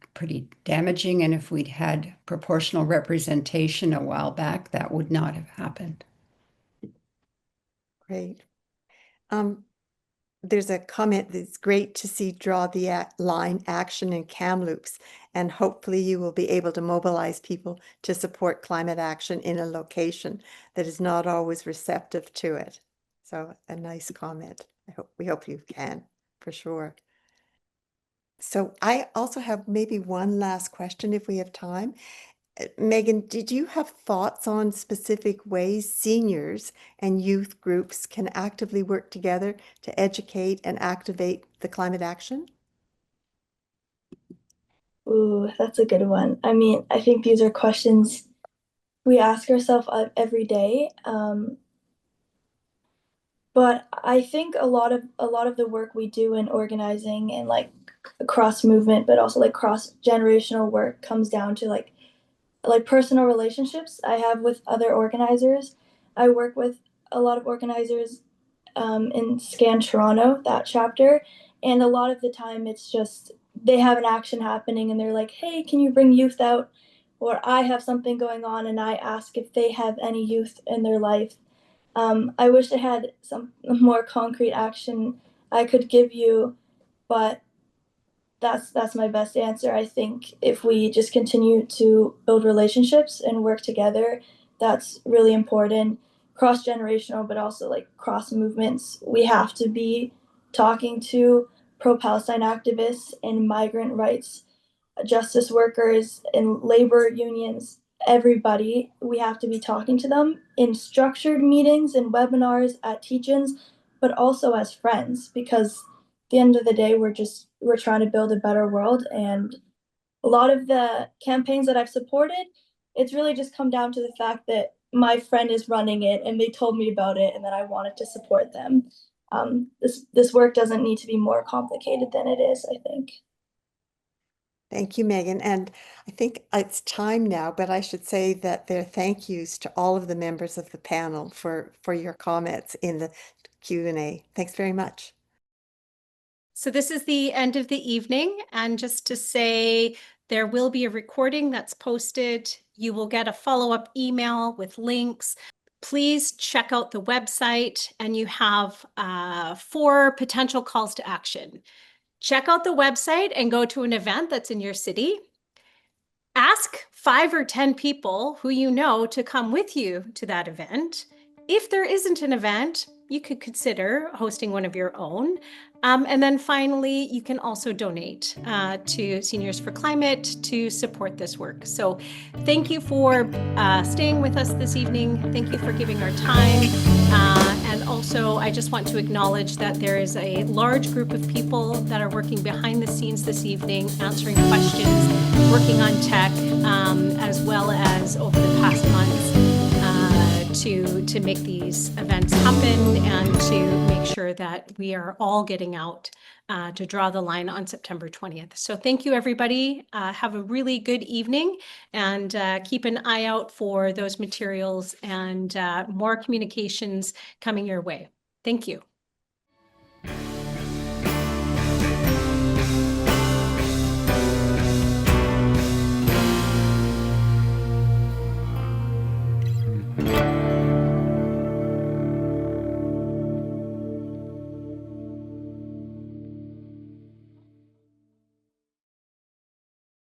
damaging. And if we'd had proportional representation a while back, that would not have happened. Great. There's a comment that's great to see Draw the Line action in Kamloops, and hopefully you will be able to mobilize people to support climate action in a location that is not always receptive to it. So a nice comment. We hope you can, for sure. So I also have maybe one last question if we have time. Megan, did you have thoughts on specific ways seniors and youth groups can actively work together to educate and activate the climate action? Ooh, that's a good one. I mean, I think these are questions we ask ourselves every day. But I think a lot of the work we do in organizing and like cross movement, but also like cross generational work comes down to like personal relationships I have with other organizers. I work with a lot of organizers in Scan Toronto, that chapter. And a lot of the time it's just they have an action happening and they're like, hey, can you bring youth out? Or I have something going on and I ask if they have any youth in their life. I wish I had some more concrete action I could give you, but that's my best answer. I think if we just continue to build relationships and work together, that's really important. Cross generational, but also like cross movements. We have to be talking to pro-Palestine activists and migrant rights, justice workers and labor unions, everybody. We have to be talking to them in structured meetings and webinars at teach-ins, but also as friends, because at the end of the day, we're trying to build a better world. And a lot of the campaigns that I've supported, it's really just come down to the fact that my friend is running it and they told me about it and that I wanted to support them. This work doesn't need to be more complicated than it is, I think. Thank you, Megan. And I think it's time now, but I should say that there are thank yous to all of the members of the panel for your comments in the Q&A. Thanks very much. So this is the end of the evening. And just to say, there will be a recording that's posted. You will get a follow-up email with links. Please check out the website, and you have 4 potential calls to action. Check out the website and go to an event that's in your city. Ask 5 or 10 people who you know to come with you to that event. If there isn't an event, you could consider hosting one of your own. And then finally, you can also donate to Seniors for Climate to support this work. So thank you for staying with us this evening. Thank you for giving our time. And also, I just want to acknowledge that there is a large group of people that are working behind the scenes this evening, answering questions, working on tech, as well as over the past months to make these events happen and to make sure that we are all getting out to draw the line on September 20th. So thank you, everybody. Have a really good evening, and keep an eye out for those materials and more communications coming your way. Thank you.